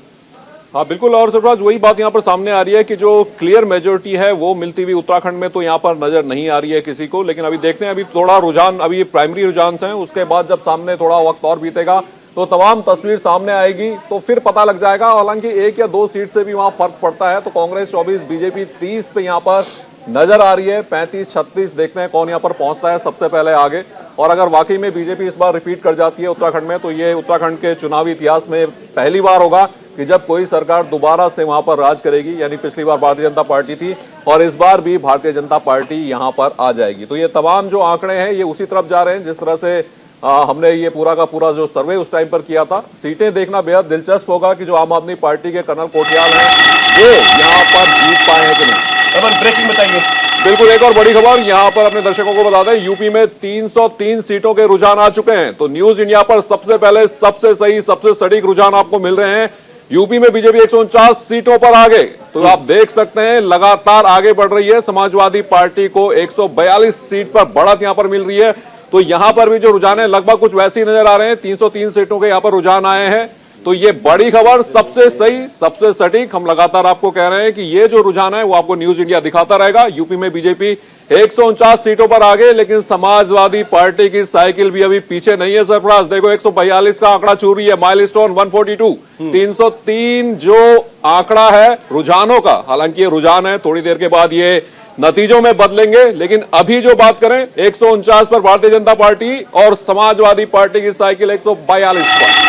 हाँ बिल्कुल, और सरफराज वही बात यहाँ पर सामने आ रही है कि जो क्लियर मेजोरिटी है वो मिलती हुई उत्तराखंड में तो यहाँ पर नजर नहीं आ रही है किसी को। लेकिन अभी देखते हैं, अभी थोड़ा रुझान, अभी प्राइमरी रुझान हैं, उसके बाद जब सामने थोड़ा वक्त और बीतेगा तो तमाम तस्वीर सामने आएगी, तो फिर पता लग जाएगा। हालांकि 1 या 2 सीट से भी वहां फर्क पड़ता है। तो कांग्रेस 24, बीजेपी 30 पे यहाँ पर नजर आ रही है, 35-36 देखते हैं कौन यहाँ पर पहुंचता है सबसे पहले आगे। और अगर वाकई में बीजेपी इस बार रिपीट कर जाती है उत्तराखंड में, तो ये उत्तराखंड के चुनावी इतिहास में पहली बार होगा कि जब कोई सरकार दोबारा से वहां पर राज करेगी। यानी पिछली बार भारतीय जनता पार्टी थी और इस बार भी भारतीय जनता पार्टी यहां पर आ जाएगी। तो ये तमाम जो आंकड़े हैं ये उसी तरफ जा रहे हैं जिस तरह से हमने ये पूरा का पूरा जो सर्वे उस टाइम पर किया था। सीटें देखना बेहद दिलचस्प होगा कि जो आम आदमी पार्टी के कर्नल कोटियाल हैं वो यहाँ पर जीत पाए हैं कि नहीं। ब्रेकिंग बताइए। बिल्कुल, एक और बड़ी खबर यहाँ पर अपने दर्शकों को बता दें, यूपी में 303 सीटों के रुझान आ चुके हैं। तो न्यूज इंडिया पर सबसे पहले सबसे सही सबसे सटीक रुझान आपको मिल रहे हैं। यूपी में बीजेपी 149 सीटों पर आगे, तो आप देख सकते हैं लगातार आगे बढ़ रही है। समाजवादी पार्टी को 142 सीट पर बढ़त यहां पर मिल रही है। तो यहां पर भी जो रुझान है लगभग कुछ वैसे ही नजर आ रहे हैं। 303 सीटों के यहां पर रुझान आए हैं। तो ये बड़ी खबर, सबसे सही सबसे सटीक, हम लगातार आपको कह रहे हैं कि ये जो रुझान है वो आपको न्यूज इंडिया दिखाता रहेगा। यूपी में बीजेपी 149 सीटों पर आगे, लेकिन समाजवादी पार्टी की साइकिल भी अभी पीछे नहीं है। सरफराज देखो, 142 का आंकड़ा छू रही है, माइलस्टोन 142। 303 जो आंकड़ा है रुझानों का, हालांकि ये रुझान है, थोड़ी देर के बाद ये नतीजों में बदलेंगे, लेकिन अभी जो बात करें 149 पर भारतीय जनता पार्टी और समाजवादी पार्टी की साइकिल 142 पर।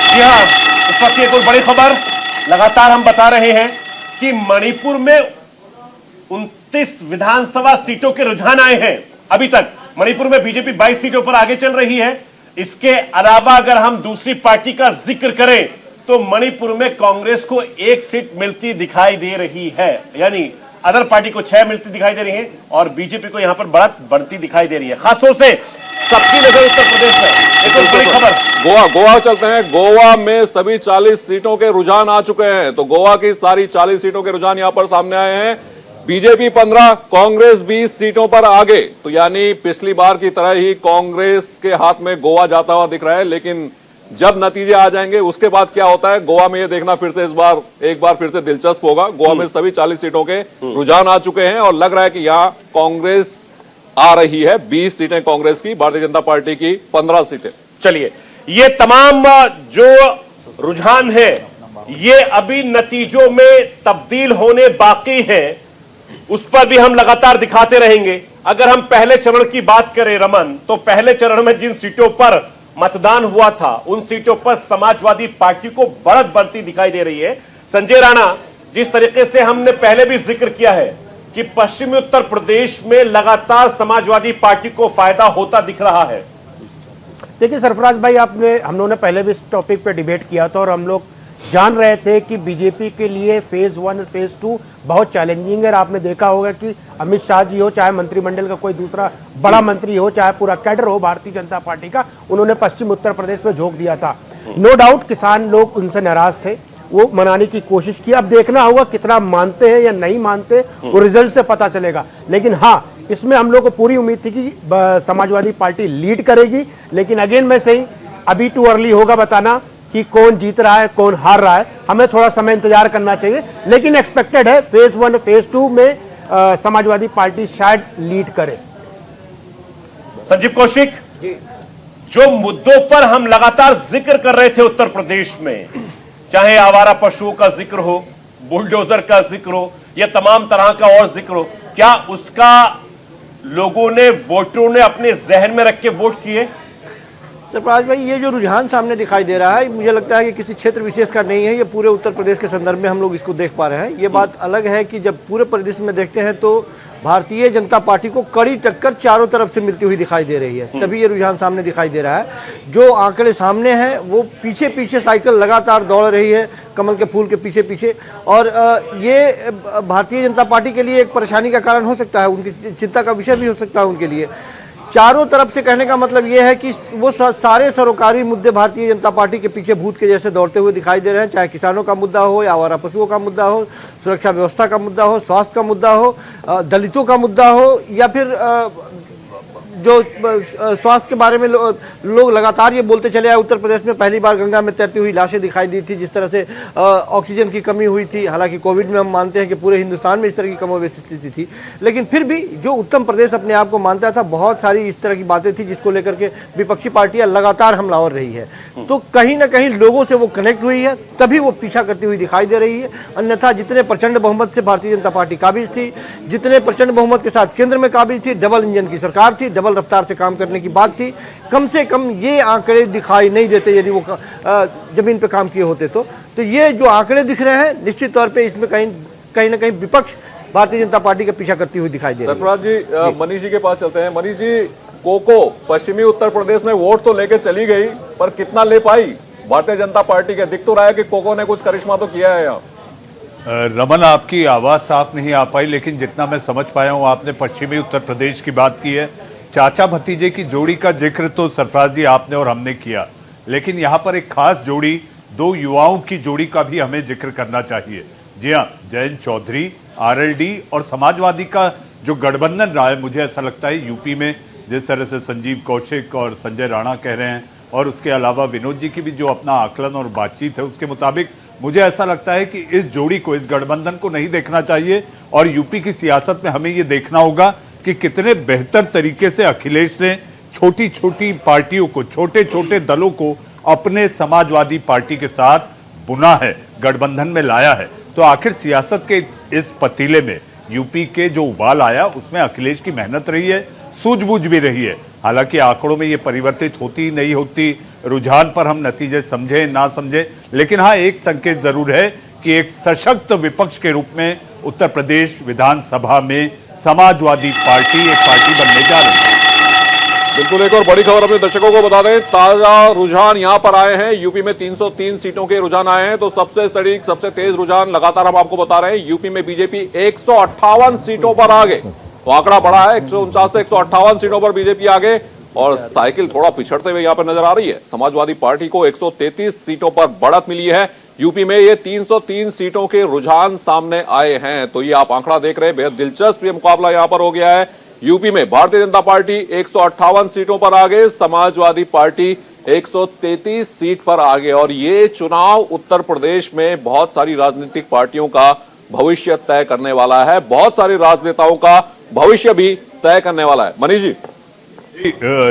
जी हाँ, इस वक्त एक और बड़ी खबर लगातार हम बता रहे हैं कि मणिपुर में 29 विधानसभा सीटों के रुझान आए हैं। अभी तक मणिपुर में बीजेपी 22 सीटों पर आगे चल रही है। इसके अलावा अगर हम दूसरी पार्टी का जिक्र करें तो मणिपुर में कांग्रेस को 1 सीट मिलती दिखाई दे रही है, यानी अदर पार्टी को 6 मिलती दिखाई दे रही है और बीजेपी को यहां पर बढ़ती दिखाई दे रही है। खासतौर से सबकी नजर उत्तर प्रदेश में। एक और बड़ी खबर, गोवा चलते हैं। गोवा में सभी 40 सीटों के रुझान आ चुके हैं। तो गोवा की सारी 40 सीटों के रुझान यहां पर सामने आए हैं। बीजेपी 15, कांग्रेस 20 सीटों पर आगे। तो यानी पिछली बार की तरह ही कांग्रेस के हाथ में गोवा जाता हुआ दिख रहा है। लेकिन जब नतीजे आ जाएंगे उसके बाद क्या होता है गोवा में, ये देखना फिर से एक बार फिर से दिलचस्प होगा। गोवा में सभी 40 सीटों के रुझान आ चुके हैं और लग रहा है कि यहाँ कांग्रेस आ रही है। 20 सीटें कांग्रेस की, भारतीय जनता पार्टी की 15 सीटें। चलिए, ये तमाम जो रुझान है ये अभी नतीजों में तब्दील होने बाकी है, उस पर भी हम लगातार दिखाते रहेंगे। अगर हम पहले चरण की बात करें रमन, तो पहले चरण में जिन सीटों पर मतदान हुआ था उन सीटों पर समाजवादी पार्टी को बढ़त बढ़ती दिखाई दे रही है। संजय राणा, जिस तरीके से हमने पहले भी जिक्र किया है कि पश्चिमी उत्तर प्रदेश में लगातार समाजवादी पार्टी को फायदा होता दिख रहा है। देखिए सरफराज भाई, हम लोगों ने पहले भी इस टॉपिक पे डिबेट किया था और हम लोग जान रहे थे कि बीजेपी के लिए फेज 1 फेज 2 बहुत चैलेंजिंग है। आपने देखा होगा कि अमित शाह जी हो, चाहे मंत्रिमंडल का कोई दूसरा बड़ा मंत्री हो, चाहे पूरा कैडर हो भारतीय जनता पार्टी का, उन्होंने पश्चिम उत्तर प्रदेश में झोंक दिया था। नो डाउट किसान लोग उनसे नाराज थे, वो मनाने की कोशिश की। अब देखना होगा कितना मानते हैं या नहीं मानते, वो रिजल्ट से पता चलेगा। लेकिन हाँ, इसमें हम लोग को पूरी उम्मीद थी कि समाजवादी पार्टी लीड करेगी। लेकिन अगेन मैं सही, अभी टू अर्ली होगा बताना कि कौन जीत रहा है कौन हार रहा है। हमें थोड़ा समय इंतजार करना चाहिए, लेकिन एक्सपेक्टेड है फेज 1 फेज 2 में समाजवादी पार्टी शायद लीड करे। संजीव कौशिक, जो मुद्दों पर हम लगातार जिक्र कर रहे थे उत्तर प्रदेश में, चाहे आवारा पशुओं का जिक्र हो, बुलडोजर का जिक्र हो या तमाम तरह का और जिक्र हो, क्या उसका लोगों ने, वोटरों ने अपने जहन में रख के वोट किए? सरफराज भाई, ये जो रुझान सामने दिखाई दे रहा है, मुझे लगता है कि किसी क्षेत्र विशेष का नहीं है, ये पूरे उत्तर प्रदेश के संदर्भ में हम लोग इसको देख पा रहे हैं। ये बात अलग है कि जब पूरे प्रदेश में देखते हैं तो भारतीय जनता पार्टी को कड़ी टक्कर चारों तरफ से मिलती हुई दिखाई दे रही है, तभी ये रुझान सामने दिखाई दे रहा है। जो आंकड़े सामने हैं वो पीछे पीछे साइकिल लगातार दौड़ रही है, कमल के फूल के पीछे पीछे, और ये भारतीय जनता पार्टी के लिए एक परेशानी का कारण हो सकता है, उनकी चिंता का विषय भी हो सकता है उनके लिए। चारों तरफ से कहने का मतलब ये है कि वो सारे सरोकारी मुद्दे भारतीय जनता पार्टी के पीछे भूत के जैसे दौड़ते हुए दिखाई दे रहे हैं, चाहे किसानों का मुद्दा हो या आवारा पशुओं का मुद्दा हो, सुरक्षा व्यवस्था का मुद्दा हो, स्वास्थ्य का मुद्दा हो, दलितों का मुद्दा हो, या फिर जो स्वास्थ्य के बारे में लोग लगातार ये बोलते चले आए। उत्तर प्रदेश में पहली बार गंगा में तैरती हुई लाशें दिखाई दी थी, जिस तरह से ऑक्सीजन की कमी हुई थी। हालांकि कोविड में हम मानते हैं कि पूरे हिंदुस्तान में इस तरह की कमोबेश स्थिति थी, लेकिन फिर भी जो उत्तर प्रदेश अपने आप को मानता था, बहुत सारी इस तरह की बातें थी जिसको लेकर के विपक्षी पार्टियां लगातार हमलावर रही है। तो कहीं ना कहीं लोगों से वो कनेक्ट हुई है, तभी वो पीछा करती हुई दिखाई दे रही है। अन्यथा जितने प्रचंड बहुमत से भारतीय जनता पार्टी काबिज थी, जितने प्रचंड बहुमत के साथ केंद्र में काबिज थी, डबल इंजन की सरकार थी, डबल डबल रफ्तार से काम करने की बात थी। कम से कम ये आंकड़े दिखाई नहीं देते यदि वो जमीन पे काम किए होते तो ये जो आंकड़े दिख रहे हैं निश्चित तौर पे इसमें कहीं ना कहीं विपक्ष भारतीय जनता पार्टी का पीछा करती हुई दिखाई दे रही है। सरफराज जी, मनीष जी के पास चलते हैं। मनीष जी, कोको पश्चिमी उत्तर प्रदेश में वोट तो लेके चली गई, पर कितना ले पाई भारतीय जनता पार्टी के? दिख तो रहा है कि कोको ने कुछ करिश्मा तो किया है यहाँ। रमन, आपकी आवाज साफ नहीं आ पाई, लेकिन जितना मैं समझ पाया हूं आपने पश्चिमी उत्तर प्रदेश की बात की है। चाचा भतीजे की जोड़ी का जिक्र तो सरफराज जी आपने और हमने किया, लेकिन यहाँ पर एक खास जोड़ी, दो युवाओं की जोड़ी का भी हमें जिक्र करना चाहिए। जी हाँ, जयंत चौधरी आरएलडी और समाजवादी का जो गठबंधन रहा है, मुझे ऐसा लगता है यूपी में जिस तरह से संजीव कौशिक और संजय राणा कह रहे हैं, और उसके अलावा विनोद जी की भी जो अपना आकलन और बातचीत है उसके मुताबिक मुझे ऐसा लगता है कि इस जोड़ी को, इस गठबंधन को नहीं देखना चाहिए। और यूपी की सियासत में हमें ये देखना होगा कि कितने बेहतर तरीके से अखिलेश ने छोटी छोटी पार्टियों को, छोटे छोटे दलों को अपने समाजवादी पार्टी के साथ बुना है, गठबंधन में लाया है। तो आखिर सियासत के इस पतीले में यूपी के जो उबाल आया उसमें अखिलेश की मेहनत रही है, सूझबूझ भी रही है। हालांकि आंकड़ों में ये परिवर्तित होती नहीं होती, रुझान पर हम नतीजे समझे ना समझे, लेकिन हाँ एक संकेत जरूर है कि एक सशक्त विपक्ष के रूप में उत्तर प्रदेश विधानसभा में समाजवादी पार्टी एक पार्टी बनने जा रही है। बिल्कुल, एक और बड़ी खबर अपने दर्शकों को बता दें। ताजा रुझान यहां पर आए हैं, यूपी में 303 सीटों के रुझान आए हैं। तो सबसे सटीक, सबसे तेज रुझान लगातार हम आपको बता रहे हैं। यूपी में बीजेपी 158 सीटों पर आगे, तो आंकड़ा बढ़ा है, 149 से 158 सीटों पर बीजेपी आगे, और साइकिल थोड़ा पिछड़ते हुए यहां पर नजर आ रही है। समाजवादी पार्टी को 133 सीटों पर बढ़त मिली है। यूपी में ये 303 सीटों के रुझान सामने आए हैं। तो ये आप आंकड़ा देख रहे हैं, बेहद दिलचस्प ये मुकाबला यहां पर हो गया है। यूपी में भारतीय जनता पार्टी 158 सीटों पर आगे, समाजवादी पार्टी 133 सीट पर आगे। और ये चुनाव उत्तर प्रदेश में बहुत सारी राजनीतिक पार्टियों का भविष्य तय करने वाला है, बहुत सारे राजनेताओं का भविष्य भी तय करने वाला है। मनीष जी।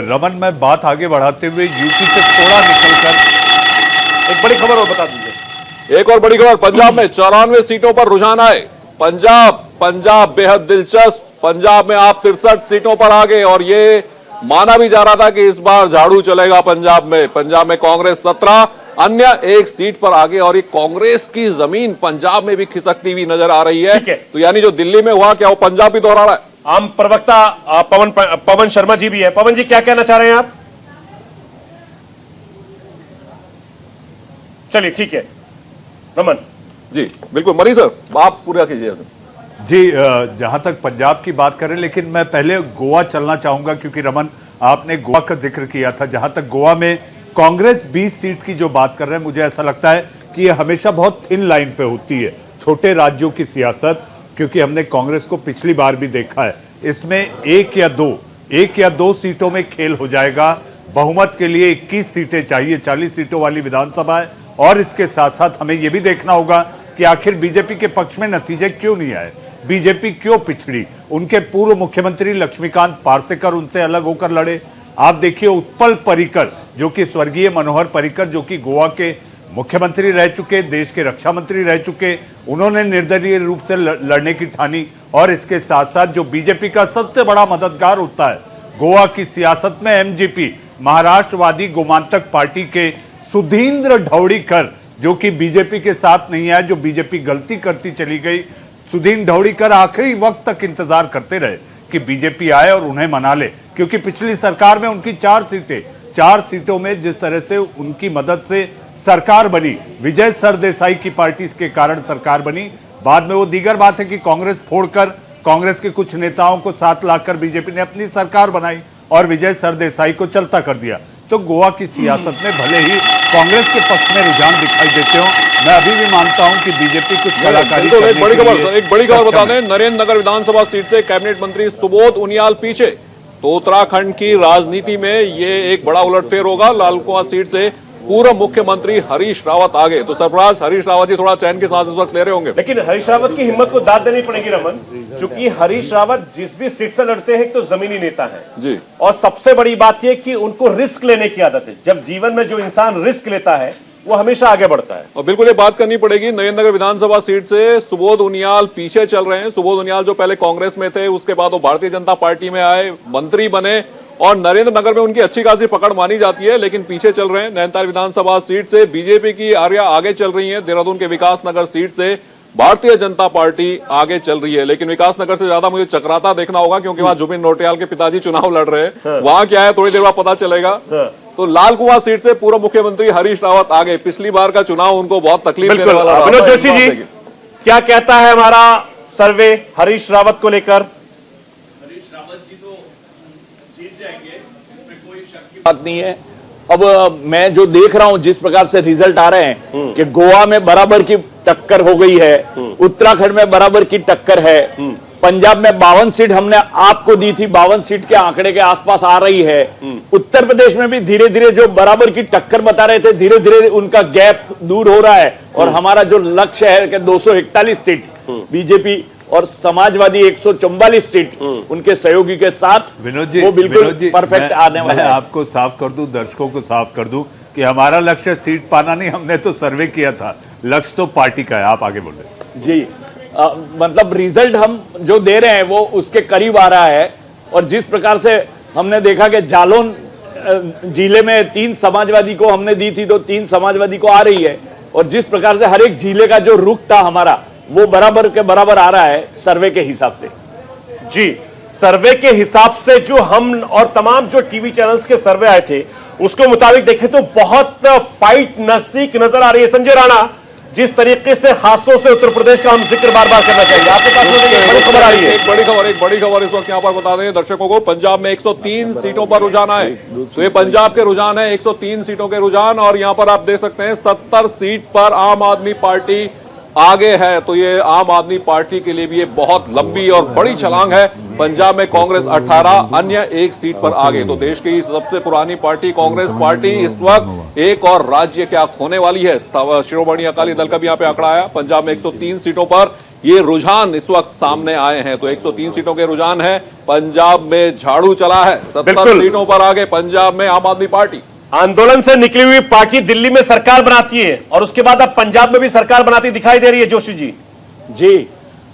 रमन, मैं बात आगे बढ़ाते हुए यूपी से थोड़ा निकलकर एक बड़ी खबर और बता दीजिए। एक और बड़ी खबर, पंजाब में 94 सीटों पर रुझान आए। पंजाब बेहद दिलचस्प। पंजाब में आप 63 सीटों पर आगे, और ये माना भी जा रहा था कि इस बार झाड़ू चलेगा पंजाब में। पंजाब में कांग्रेस 17, अन्य एक सीट पर आगे, और ये कांग्रेस की जमीन पंजाब में भी खिसकती हुई नजर आ रही है। तो यानी जो दिल्ली में हुआ, क्या वो पंजाब भी दोहरा रहा है? आम प्रवक्ता पवन शर्मा जी भी है। पवन जी, क्या कहना चाह रहे हैं आप? चलिए ठीक है, रमन जी। बिल्कुल मनीष सर, आप पूरा कीजिए जी। जहां तक पंजाब की बात करें, लेकिन मैं पहले गोवा चलना चाहूंगा, क्योंकि रमन आपने गोवा का जिक्र किया था। जहां तक गोवा में कांग्रेस 20 सीट की जो बात कर रहे हैं, मुझे ऐसा लगता है कि ये हमेशा बहुत थिन लाइन पे होती है छोटे राज्यों की सियासत, क्योंकि हमने कांग्रेस को पिछली बार भी देखा है, इसमें एक या दो सीटों में खेल हो जाएगा। बहुमत के लिए 21 सीटें चाहिए, 40 सीटों वाली विधानसभा है। और इसके साथ साथ हमें यह भी देखना होगा कि आखिर बीजेपी के पक्ष में नतीजे क्यों नहीं आए, बीजेपी क्यों पिछड़ी। उनके पूर्व मुख्यमंत्री लक्ष्मीकांत पार्सेकर उनसे अलग होकर लड़े। आप देखिए उत्पल पर्रिकर, जो कि स्वर्गीय मनोहर पर्रिकर, जो कि गोवा के मुख्यमंत्री रह चुके, देश के रक्षा मंत्री रह चुके, उन्होंने निर्दलीय रूप से लड़ने की ठानी। और इसके साथ साथ जो बीजेपी का सबसे बड़ा मददगार होता है गोवा की सियासत में, एमजीपी, महाराष्ट्रवादी गोमांतक पार्टी के सुधींद्र ढौड़ीकर, जो कि बीजेपी के साथ नहीं आए, जो बीजेपी गलती करती चली गई। सुधींद्र ढौड़ीकर आखिरी वक्त तक इंतजार करते रहे कि बीजेपी आए और उन्हें मना ले, क्योंकि पिछली सरकार में उनकी 4 सीटों में जिस तरह से उनकी मदद से सरकार बनी, विजय सरदेसाई की पार्टी के कारण सरकार बनी। बाद में वो दीगर बात है कि कांग्रेस फोड़कर कांग्रेस के कुछ नेताओं को साथ लाकर बीजेपी ने अपनी सरकार बनाई और विजय सरदेसाई को चलता कर दिया। तो गोवा की सियासत में भले ही कांग्रेस के पक्ष में रुझान दिखाई देते हो, मैं अभी भी मानता हूं कि बीजेपी कुछ कलाकारी करने एक बड़ी खबर बता दें, नरेंद्र नगर विधानसभा सीट से कैबिनेट मंत्री सुबोध उनियाल पीछे। तो उत्तराखंड की राजनीति में ये एक बड़ा उलटफेर होगा। लाल कुआं सीट से पूर्व मुख्यमंत्री हरीश रावत आगे। तो सरफराज, हरीश रावत जी थोड़ा चैन के सांस इस वक्त ले रहे होंगे। लेकिन हरीश रावत की हिम्मत को दाद देनी पड़ेगी रमन, क्योंकि हरीश रावत जिस भी सीट से लड़ते हैं तो जमीनी नेता हैं जी। और सबसे बड़ी बात यह कि उनको रिस्क लेने की आदत है। जब जीवन में जो इंसान रिस्क लेता है वो हमेशा आगे बढ़ता है। और बिल्कुल ये बात करनी पड़ेगी, नरेंद्र नगर विधानसभा सीट से सुबोध उनियाल पीछे चल रहे हैं। सुबोध उनियाल जो पहले कांग्रेस में थे, उसके बाद वो भारतीय जनता पार्टी में आए, मंत्री बने और नरेंद्र नगर में उनकी अच्छी खासी पकड़ मानी जाती है, लेकिन पीछे चल रहे हैं। नैनीताल विधानसभा सीट से बीजेपी की आर्या आगे चल रही है, देहरादून के विकास नगर सीट से भारतीय जनता पार्टी आगे चल रही है। लेकिन विकास नगर से ज्यादा मुझे चक्राता देखना होगा, क्योंकि वहां जुबिन नौटियाल के पिताजी चुनाव लड़ रहे हैं। वहां क्या है थोड़ी देर बाद पता चलेगा। तो लाल कुआं सीट से पूर्व मुख्यमंत्री हरीश रावत आगे, पिछली बार का चुनाव उनको बहुत तकलीफ देने वाला रहा। विनोद जोशी जी, क्या कहता है हमारा सर्वे हरीश रावत को लेकर? हरीश रावत जी तो जीत जाएंगे, इसमें कोई शक की बात नहीं है। अब मैं जो देख रहा हूं जिस प्रकार से रिजल्ट आ रहे हैं कि गोवा में बराबर की टक्कर हो गई है, उत्तराखंड में बराबर की टक्कर है, पंजाब में 52 सीट हमने आपको दी थी, 52 सीट के आंकड़े के आसपास आ रही है। उत्तर प्रदेश में भी धीरे धीरे जो बराबर की टक्कर बता रहे थे, धीरे धीरे उनका गैप दूर हो रहा है। और हमारा जो लक्ष्य है कि 241 सीट बीजेपी और समाजवादी 144 सीट उनके सहयोगी के साथ, विनोद जी, वो बिल्कुल परफेक्ट आने वाला है। मैं आपको साफ कर दूं, दर्शकों को साफ कर दूं कि हमारा लक्ष्य सीट पाना नहीं, हमने तो सर्वे किया था, लक्ष्य तो पार्टी का है। आप आगे बोले जी। मतलब रिजल्ट हम जो दे रहे हैं वो उसके करीब आ रहा है। और जिस प्रकार से हमने देखा कि जालौन जिले में 3 समाजवादी को हमने दी थी, तो 3 समाजवादी को आ रही है। और जिस प्रकार से हर एक जिले का जो रुख था हमारा, वो बराबर के बराबर आ रहा है सर्वे के हिसाब से। जी, सर्वे के हिसाब से जो हम और तमाम जो टीवी चैनल्स के सर्वे आए थे उसके मुताबिक देखें तो बहुत फाइट नजदीक नजर आ रही है। संजय राणा, जिस तरीके से खासतौर से उत्तर प्रदेश का हम जिक्र बार बार करना चाहेंगे, आपके पास एक बड़ी खबर आ रही है। एक बड़ी खबर इस वक्त यहाँ पर बता दें दर्शकों को, पंजाब में 103 सीटों पर रुझान आए। तो ये पंजाब के रुझान है, 103 सीटों के रुझान। और यहाँ पर आप देख सकते हैं 70 सीट पर आम आदमी पार्टी आगे है। तो ये आम आदमी पार्टी के लिए भी ये बहुत लंबी और बड़ी छलांग है। पंजाब में कांग्रेस 18, अन्य 1 सीट पर आगे। तो देश की सबसे पुरानी पार्टी कांग्रेस पार्टी इस वक्त एक और राज्य क्या खोने वाली है। शिरोमणि अकाली दल का भी यहाँ पे आंकड़ा आया। पंजाब में 103 सीटों पर ये रुझान इस वक्त सामने आए हैं। तो 103 सीटों के रुझान है। पंजाब में झाड़ू चला है, 70 सीटों पर आगे पंजाब में आम आदमी पार्टी। आंदोलन से निकली हुई पार्टी दिल्ली में सरकार बनाती है और उसके बाद अब पंजाब में भी सरकार बनाती दिखाई दे रही है। जोशी जी जी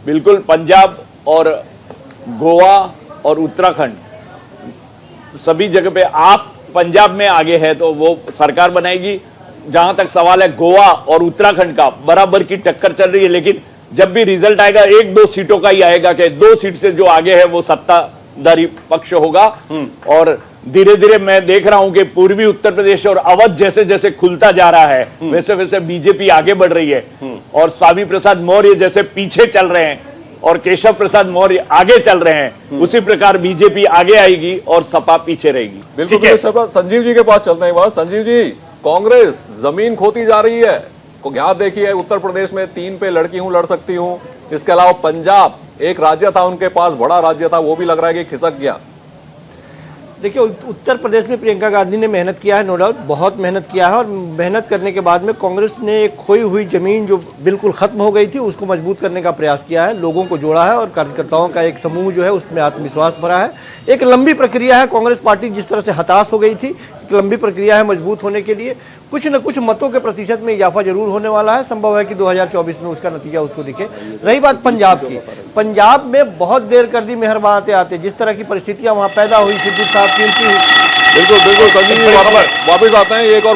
बिल्कुल, पंजाब और गोवा और उत्तराखंड सभी जगह पे आप पंजाब में आगे है तो वो सरकार बनाएगी। जहां तक सवाल है गोवा और उत्तराखंड का, बराबर की टक्कर चल रही है। लेकिन जब भी रिजल्ट आएगा 1-2 सीटों का ही आएगा कि 2 सीट से जो आगे है वो सत्ताधारी पक्ष होगा। और धीरे धीरे मैं देख रहा हूं कि पूर्वी उत्तर प्रदेश और अवध जैसे जैसे खुलता जा रहा है, वैसे वैसे बीजेपी आगे बढ़ रही है। और स्वामी प्रसाद मौर्य जैसे पीछे चल रहे हैं और केशव प्रसाद मौर्य आगे चल रहे हैं, उसी प्रकार बीजेपी आगे आएगी और सपा पीछे रहेगी। बिल्कुल। संजीव जी के पास चलते हैं। बात संजीव जी, कांग्रेस जमीन खोती जा रही है। को यहाँ देखिए, उत्तर प्रदेश में 3 पे लड़की हूं, लड़ सकती हूं। इसके अलावा पंजाब एक राज्य था उनके पास, बड़ा राज्य था, वो भी लग रहा है कि खिसक गया। देखिए, उत्तर प्रदेश में प्रियंका गांधी ने मेहनत किया है, नो डाउट बहुत मेहनत किया है। और मेहनत करने के बाद में कांग्रेस ने एक खोई हुई जमीन जो बिल्कुल खत्म हो गई थी उसको मजबूत करने का प्रयास किया है, लोगों को जोड़ा है और कार्यकर्ताओं का एक समूह जो है उसमें आत्मविश्वास भरा है। एक लंबी प्रक्रिया है। कांग्रेस पार्टी जिस तरह से हताश हो गई थी, एक लंबी प्रक्रिया है मजबूत होने के लिए। कुछ न कुछ मतों के प्रतिशत में इजाफा जरूर होने वाला है। संभव है कि 2024 में उसका नतीजा उसको दिखे। रही बात पंजाब की, पंजाब में बहुत देर कर दी मेहरबान आते आते, जिस तरह की परिस्थितियां वहां पैदा हुई, सिद्धू साहब कीमती। बिल्कुल संजीव जी वापस आते हैं। एक और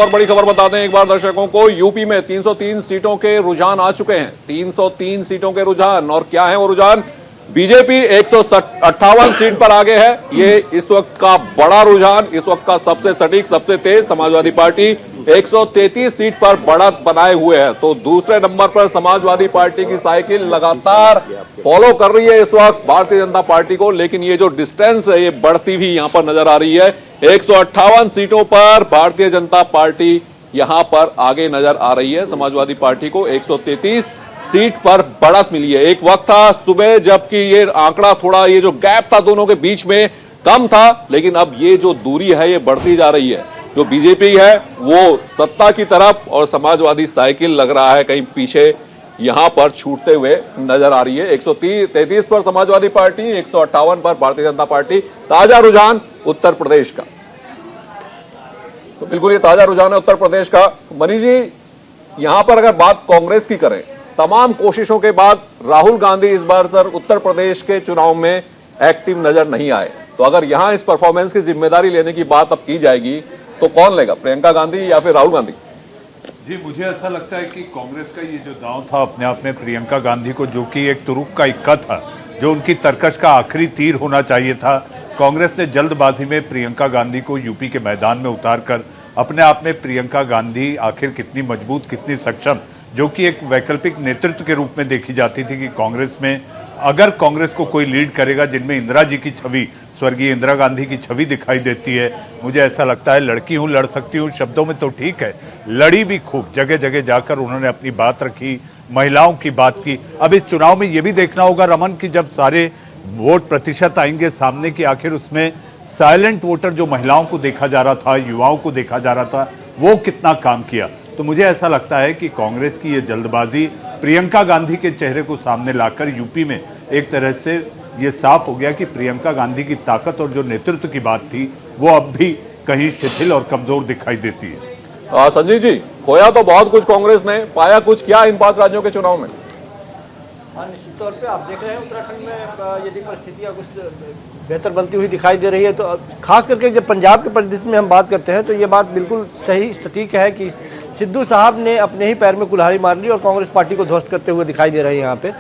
बड़ी खबर बता दें एक बार दर्शकों को। यूपी में 303 सीटों के रुझान आ चुके हैं। 303 सीटों के रुझान। और क्या है वो रुझान? बीजेपी 158 सीट पर आगे है। ये इस वक्त का बड़ा रुझान, इस वक्त का सबसे सटीक, सबसे तेज। समाजवादी पार्टी 133 सीट पर बढ़त बनाए हुए है। तो दूसरे नंबर पर समाजवादी पार्टी की साइकिल लगातार फॉलो कर रही है इस वक्त भारतीय जनता पार्टी को। लेकिन ये जो डिस्टेंस है ये बढ़ती हुई यहां पर नजर आ रही है। 158 सीटों पर भारतीय जनता पार्टी यहां पर आगे नजर आ रही है। समाजवादी पार्टी को 133 सीट पर बढ़त मिली है। एक वक्त था सुबह जबकि ये आंकड़ा थोड़ा, ये जो गैप था दोनों के बीच में कम था, लेकिन अब ये जो दूरी है ये बढ़ती जा रही है। जो बीजेपी है वो सत्ता की तरफ और समाजवादी साइकिल लग रहा है कहीं पीछे यहां पर छूटते हुए नजर आ रही है। 133 पर समाजवादी पार्टी, 158 पर भारतीय जनता पार्टी। ताजा रुझान उत्तर प्रदेश का, तो बिल्कुल ये ताजा रुझान है उत्तर प्रदेश का। मनीष जी, यहां पर अगर बात कांग्रेस की करें, तमाम कोशिशों के बाद राहुल गांधी इस बार सर उत्तर प्रदेश के चुनाव में एक्टिव नजर नहीं आए। तो अगर यहाँ इस परफॉर्मेंस की जिम्मेदारी लेने की बात अब की जाएगी तो कौन लेगा, प्रियंका गांधी या फिर राहुल गांधी? जी, मुझे ऐसा लगता है कि कांग्रेस का ये जो दांव था अपने आप में प्रियंका गांधी को, जो कि एक तुरुप का इक्का था, जो उनकी तरकश का आखिरी तीर होना चाहिए था, कांग्रेस ने जल्दबाजी में प्रियंका गांधी को यूपी के मैदान में उतारकर अपने आप में प्रियंका गांधी आखिर कितनी मजबूत, कितनी सक्षम, जो कि एक वैकल्पिक नेतृत्व के रूप में देखी जाती थी कि कांग्रेस में अगर कांग्रेस को कोई लीड करेगा जिनमें इंदिरा जी की छवि, स्वर्गीय इंदिरा गांधी की छवि दिखाई देती है, मुझे ऐसा लगता है लड़की हूं, लड़ सकती हूं, शब्दों में तो ठीक है, लड़ी भी खूब, जगह जगह जाकर उन्होंने अपनी बात रखी, महिलाओं की बात की। अब इस चुनाव में यह भी देखना होगा रमन कि जब सारे वोट प्रतिशत आएंगे सामने की, आखिर उसमें साइलेंट वोटर जो महिलाओं को देखा जा रहा था, युवाओं को देखा जा रहा था, वो कितना काम किया। तो मुझे ऐसा लगता है कि कांग्रेस की ये जल्दबाजी प्रियंका गांधी के चेहरे को सामने लाकर यूपी में एक तरह से ये साफ हो गया कि प्रियंका गांधी की ताकत और जो नेतृत्व की बात थी वो अब भी कहीं शिथिल और कमजोर दिखाई देती है। संजीव जी, खोया तो बहुत कुछ कांग्रेस ने, पाया कुछ क्या इन 5 राज्यों के चुनाव में? हाँ, निश्चित तौर पे आप देख रहे हैं उत्तराखंड में यदि परिस्थितियाँ कुछ बेहतर बनती हुई दिखाई दे रही है, तो खास करके जब पंजाब के परिदृश्य में हम बात करते हैं तो ये बात बिल्कुल सही सटीक है कि सिद्धू साहब ने अपने ही पैर में कुल्हाड़ी मार ली और कांग्रेस पार्टी को ध्वस्त करते हुए दिखाई दे रहे हैं यहाँ पे।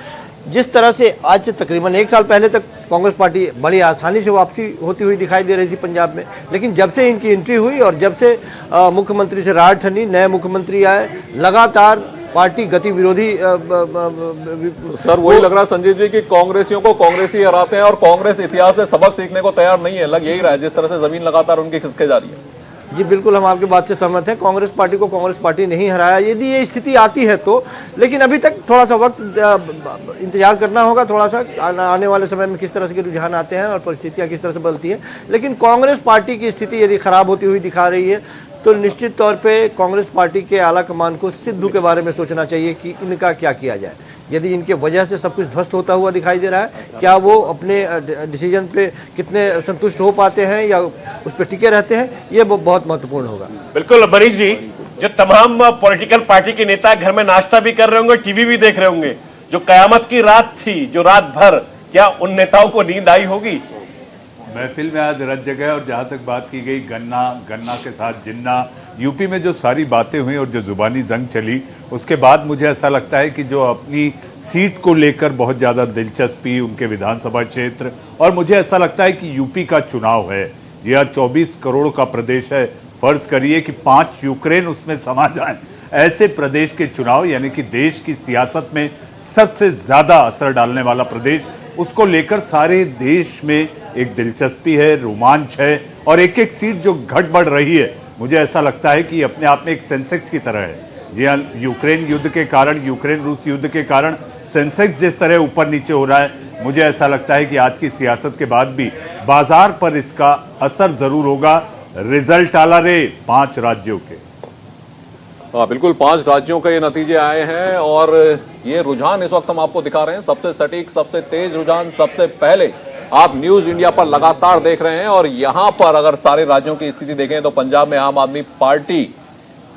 जिस तरह से आज से तकरीबन 1 साल पहले तक कांग्रेस पार्टी बड़ी आसानी से वापसी होती हुई दिखाई दे रही थी पंजाब में, लेकिन जब से इनकी एंट्री हुई और जब से मुख्यमंत्री से राहत ठंडी, नए मुख्यमंत्री आए, लगातार पार्टी गति विरोधी सर वही लग रहा है संजीव जी कि कांग्रेसियों को कांग्रेसी हराते हैं और कांग्रेस इतिहास से सबक सीखने को तैयार नहीं है, लग यही रहा है जिस तरह से जमीन लगातार उनकी खिसके जा रही है। जी बिल्कुल, हम आपकी बात से सहमत हैं। कांग्रेस पार्टी को कांग्रेस पार्टी नहीं हराया, यदि ये स्थिति आती है तो, लेकिन अभी तक थोड़ा सा वक्त इंतजार करना होगा, थोड़ा सा आने वाले समय में किस तरह से रुझान आते हैं और परिस्थितियां किस तरह से बदलती हैं। लेकिन कांग्रेस पार्टी की स्थिति यदि खराब होती हुई दिखा रही है तो निश्चित तौर पे कांग्रेस पार्टी के आला कमान को सिद्धू के बारे में सोचना चाहिए कि इनका क्या किया जाए। यदि इनके वजह से सब कुछ ध्वस्त होता हुआ दिखाई दे रहा है, क्या वो अपने डिसीजन पे कितने संतुष्ट हो पाते हैं या उस पर टिके रहते हैं, ये बहुत महत्वपूर्ण होगा। बिल्कुल मनीष जी, जो तमाम पॉलिटिकल पार्टी के नेता घर में नाश्ता भी कर रहे होंगे, टीवी भी देख रहे होंगे, जो कयामत की रात थी, जो रात भर, क्या उन नेताओं को नींद आई होगी? महफिल में आज रत जगह और जहां तक बात की गई गन्ना के साथ जिन्ना, यूपी में जो सारी बातें हुई और जो जुबानी जंग चली, उसके बाद मुझे ऐसा लगता है कि जो अपनी सीट को लेकर बहुत ज़्यादा दिलचस्पी, उनके विधानसभा क्षेत्र, और मुझे ऐसा लगता है कि यूपी का चुनाव है, जी हाँ, 24 करोड़ का प्रदेश है, फर्ज करिए कि 5 यूक्रेन उसमें समा जाए, ऐसे प्रदेश के चुनाव, यानी कि देश की सियासत में सबसे ज़्यादा असर डालने वाला प्रदेश, उसको लेकर सारे देश में एक दिलचस्पी है, रोमांच है, और एक एक सीट जो घट बढ़ रही है, मुझे ऐसा लगता है कि अपने आप में एक सेंसेक्स की तरह है। जी हाँ, यूक्रेन युद्ध के कारण, यूक्रेन रूस युद्ध के कारण सेंसेक्स जिस तरह ऊपर नीचे हो रहा है, मुझे ऐसा लगता है कि आज की सियासत के बाद भी बाजार पर इसका असर जरूर होगा। रिजल्ट आला रे 5 राज्यों के। हाँ बिल्कुल, 5 राज्यों के ये नतीजे आए हैं और ये रुझान इस वक्त हम आपको दिखा रहे हैं, सबसे सटीक, सबसे तेज रुझान सबसे पहले आप न्यूज इंडिया पर लगातार देख रहे हैं। और यहां पर अगर सारे राज्यों की स्थिति देखें तो पंजाब में आम आदमी पार्टी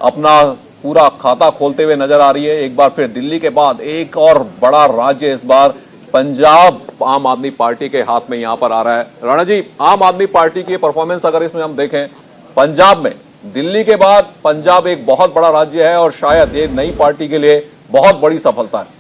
अपना पूरा खाता खोलते हुए नजर आ रही है। एक बार फिर दिल्ली के बाद एक और बड़ा राज्य इस बार पंजाब आम आदमी पार्टी के हाथ में यहां पर आ रहा है। राणा जी, आम आदमी पार्टी की परफॉर्मेंस अगर इसमें हम देखें पंजाब में, दिल्ली के बाद पंजाब एक बहुत बड़ा राज्य है और शायद ये नई पार्टी के लिए बहुत बड़ी सफलता है।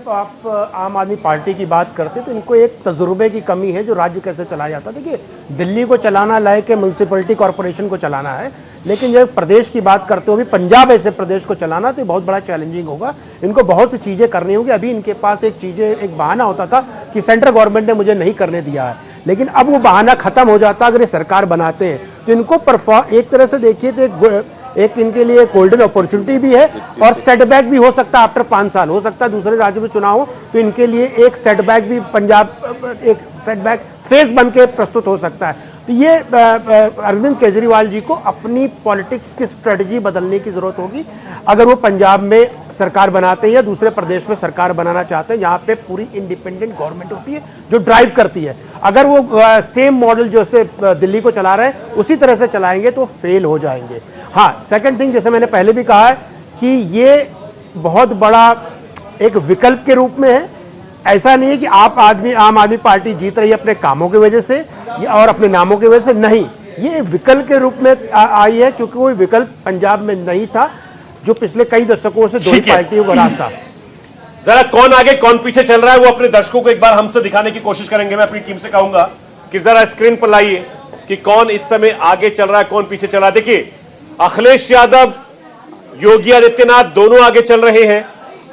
तो आप आम आदमी पार्टी की बात करते तो इनको एक तजुर्बे की कमी है, जो राज्य कैसे चलाया जाता है। देखिए, दिल्ली को चलाना लायक है, म्यूनसिपलिटी कॉरपोरेशन को चलाना है, लेकिन जब प्रदेश की बात करते हो भी पंजाब ऐसे प्रदेश को चलाना तो बहुत बड़ा चैलेंजिंग होगा। इनको बहुत सी चीज़ें करनी होगी। अभी इनके पास एक बहाना होता था कि सेंट्रल गवर्नमेंट ने मुझे नहीं करने दिया है, लेकिन अब वो बहाना खत्म हो जाता। अगर ये सरकार बनाते हैं तो इनको एक तरह से देखिए तो एक इनके लिए गोल्डन अपॉर्चुनिटी भी है और सेटबैक भी हो सकता है। आफ्टर 5 साल हो सकता है दूसरे राज्यों में चुनाव हो तो इनके लिए एक सेटबैक भी, पंजाब एक सेटबैक फेस बन के प्रस्तुत हो सकता है। तो ये अरविंद केजरीवाल जी को अपनी पॉलिटिक्स की स्ट्रेटजी बदलने की जरूरत होगी। अगर वो पंजाब में सरकार बनाते हैं या दूसरे प्रदेश में सरकार बनाना चाहते हैं जहाँ पे पूरी इंडिपेंडेंट गवर्नमेंट होती है जो ड्राइव करती है, अगर वो सेम मॉडल जैसे दिल्ली को चला रहे हैं उसी तरह से चलाएंगे तो फेल हो जाएंगे। हाँ, सेकंड थिंग, जैसे मैंने पहले भी कहा है कि ये बहुत बड़ा एक विकल्प के रूप में है, ऐसा नहीं है कि आम आदमी पार्टी जीत रही है अपने कामों की वजह से और अपने नामों की वजह से, नहीं, ये विकल्प के रूप में आई है, क्योंकि कोई विकल्प पंजाब में नहीं था जो पिछले कई दशकों से दो ही पार्टियों का राज था। जरा कौन आगे कौन पीछे चल रहा है वो अपने दर्शकों को एक बार हमसे दिखाने की कोशिश करेंगे। मैं अपनी टीम से कहूंगा कि जरा स्क्रीन पर लाइए कि कौन इस समय आगे चल रहा है, कौन पीछे चल रहा है। देखिए, अखिलेश यादव, योगी आदित्यनाथ दोनों आगे चल रहे हैं।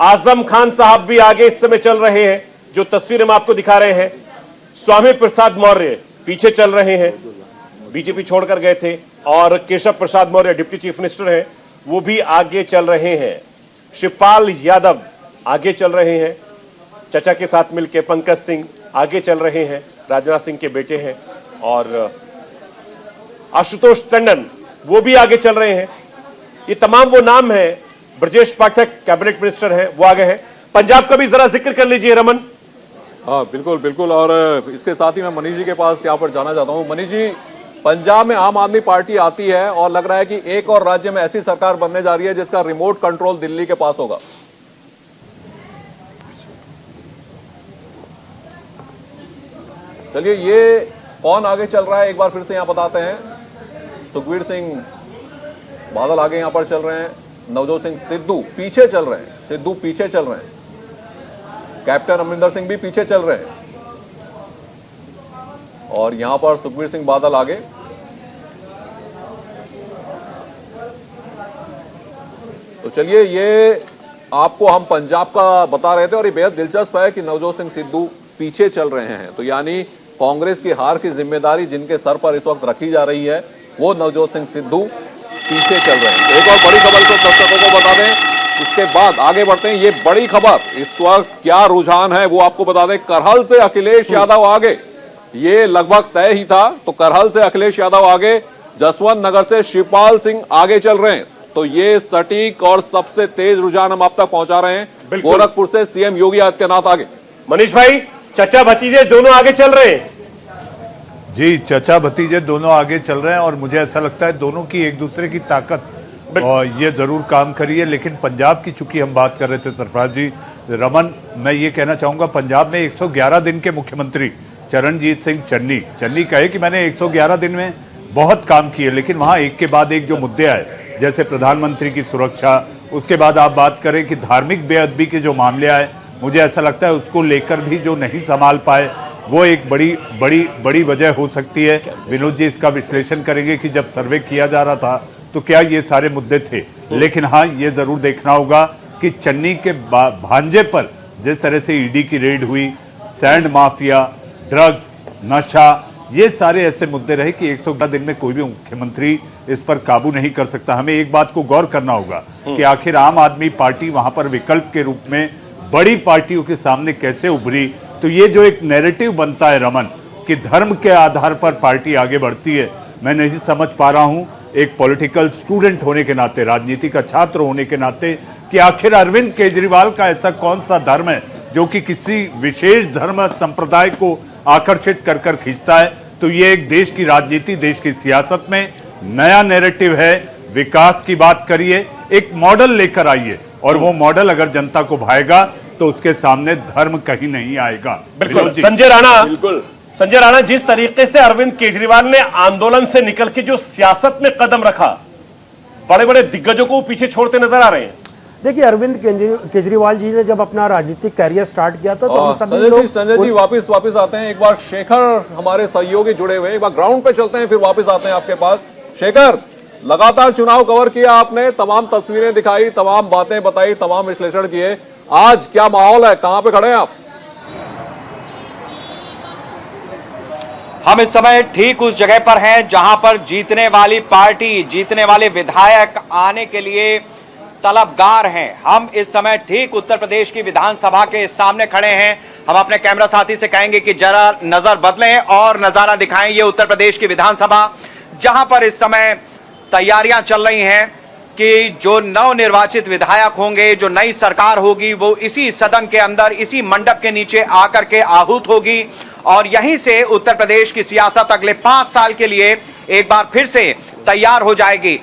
आजम खान साहब भी आगे इस समय चल रहे हैं, जो तस्वीर हम आपको दिखा रहे हैं। स्वामी प्रसाद मौर्य पीछे चल रहे हैं, बीजेपी छोड़कर गए थे। और Keshav Prasad Maurya deputy chief minister हैं, वो भी आगे चल रहे हैं। शिवपाल यादव आगे चल रहे हैं, चचा के साथ मिलकर। पंकज सिंह आगे चल रहे हैं, राजनाथ सिंह के बेटे हैं। और आशुतोष टंडन वो भी आगे चल रहे हैं। ये तमाम वो नाम हैं। ब्रजेश पाठक कैबिनेट मिनिस्टर हैं, वो आगे हैं। पंजाब का भी जरा जिक्र कर लीजिए रमन। हाँ बिल्कुल बिल्कुल। और इसके साथ ही मैं मनीष जी के पास यहाँ पर जाना चाहता हूँ। मनीष जी, पंजाब में आम आदमी पार्टी आती है और लग रहा है कि एक और राज्य में ऐसी सरकार बनने जा रही है जिसका रिमोट कंट्रोल दिल्ली के पास होगा। चलिए, ये कौन आगे चल रहा है एक बार फिर से यहाँ बताते हैं। सुखबीर सिंह बादल आगे यहाँ पर चल रहे हैं, नवजोत सिंह सिद्धू पीछे चल रहे हैं, सिद्धू पीछे चल रहे हैं, कैप्टन अमरिंदर सिंह भी पीछे चल रहे हैं और यहां पर सुखबीर सिंह बादल आगे। तो चलिए, ये आपको हम पंजाब का बता रहे थे और ये बेहद दिलचस्प है कि नवजोत सिंह सिद्धू पीछे चल रहे हैं। तो यानी कांग्रेस की हार की जिम्मेदारी जिनके सर पर इस वक्त रखी जा रही है वो नवजोत सिंह सिद्धू पीछे चल रहे हैं। एक और बड़ी खबर को दर्शकों को बता दें, उसके बाद आगे बढ़ते हैं। ये बड़ी खबर, इस वक्त क्या रुझान है वो आपको बता दें। करहल से अखिलेश यादव आगे, ये लगभग तय ही था। तो करहल से अखिलेश यादव आगे, जसवंत नगर से शिवपाल सिंह आगे चल रहे हैं। तो ये सटीक और सबसे तेज रुझान हम आप तक पहुंचा रहे हैं। गोरखपुर से सीएम योगी आदित्यनाथ आगे। मनीष भाई, चचा भतीजे दोनों आगे चल रहे हैं। जी, चचा भतीजे दोनों आगे चल रहे हैं और मुझे ऐसा लगता है दोनों की एक दूसरे की ताकत और ये जरूर काम करी है। लेकिन पंजाब की चूंकि हम बात कर रहे थे सरफराज जी, रमन, मैं ये कहना चाहूंगा पंजाब में 111 दिन के मुख्यमंत्री चरणजीत सिंह चन्नी कहे कि मैंने 111 दिन में बहुत काम किए, लेकिन वहां एक के बाद एक जो मुद्दे आए, जैसे प्रधानमंत्री की सुरक्षा, उसके बाद आप बात करें कि धार्मिक बेअदबी के जो मामले आए, मुझे ऐसा लगता है उसको लेकर भी जो नहीं संभाल पाए वो एक बड़ी वजह हो सकती है। विनोद जी इसका विश्लेषण करेंगे कि जब सर्वे किया जा रहा था तो क्या ये सारे मुद्दे थे। लेकिन हाँ, ये जरूर देखना होगा कि चन्नी के भांजे पर जिस तरह से ईडी की रेड हुई, सैंड माफिया, ड्रग्स, नशा, ये सारे ऐसे मुद्दे रहे कि 111 दिन में कोई भी मुख्यमंत्री इस पर काबू नहीं कर सकता। हमें एक बात को गौर करना होगा कि आखिर आम आदमी पार्टी वहां पर विकल्प के रूप में बड़ी पार्टियों के सामने कैसे उभरी। तो ये जो एक नैरेटिव बनता है रमन कि धर्म के आधार पर पार्टी आगे बढ़ती है, मैं नहीं समझ पा रहा हूं एक पॉलिटिकल स्टूडेंट होने के नाते, राजनीति का छात्र होने के नाते, कि आखिर अरविंद केजरीवाल का ऐसा कौन सा धर्म है जो कि किसी विशेष धर्म संप्रदाय को आकर्षित कर कर खींचता है। तो ये एक देश की राजनीति, देश की सियासत में नया नैरेटिव है। विकास की बात करिए, एक मॉडल लेकर आइए और वो मॉडल अगर जनता को भाएगा तो उसके सामने धर्म कहीं नहीं आएगा। बिल्कुल। संजय राणा, जिस तरीके से अरविंद केजरीवाल ने आंदोलन से निकल के जो सियासत में कदम रखा, बड़े बड़े दिग्गजों को पीछे छोड़ते नजर आ रहे हैं। देखिए, अरविंद केजरीवाल जी ने जब अपना राजनीतिक कैरियर स्टार्ट किया था तो हम सभी लोग संजय जी वापस आते हैं। एक बार शेखर हमारे सहयोगी जुड़े हुए हैं, एक बार ग्राउंड पे चलते हैं, फिर वापस आते हैं आपके पास। शेखर, लगातार चुनाव कवर किया आपने, तमाम तस्वीरें दिखाई, तमाम बातें बताई, तमाम विश्लेषण किए। आज क्या माहौल है, कहां पे खड़े हैं आप? हम इस समय ठीक उस जगह पर हैं जहां पर जीतने वाली पार्टी, जीतने वाले विधायक आने के लिए तलबगार हैं। हम इस समय ठीक उत्तर प्रदेश की विधानसभा के सामने खड़े हैं। हम अपने कैमरा साथी से कहेंगे कि जरा नजर बदलें और नजारा दिखाएं। ये उत्तर प्रदेश की विधानसभा, जहां पर इस समय तैयारियां चल रही हैं कि जो नवनिर्वाचित विधायक होंगे, जो नई सरकार होगी, वो इसी सदन के अंदर, इसी मंडप के नीचे आकर के आहूत होगी और यहीं से उत्तर प्रदेश की सियासत अगले 5 साल के लिए एक बार फिर से तैयार हो जाएगी।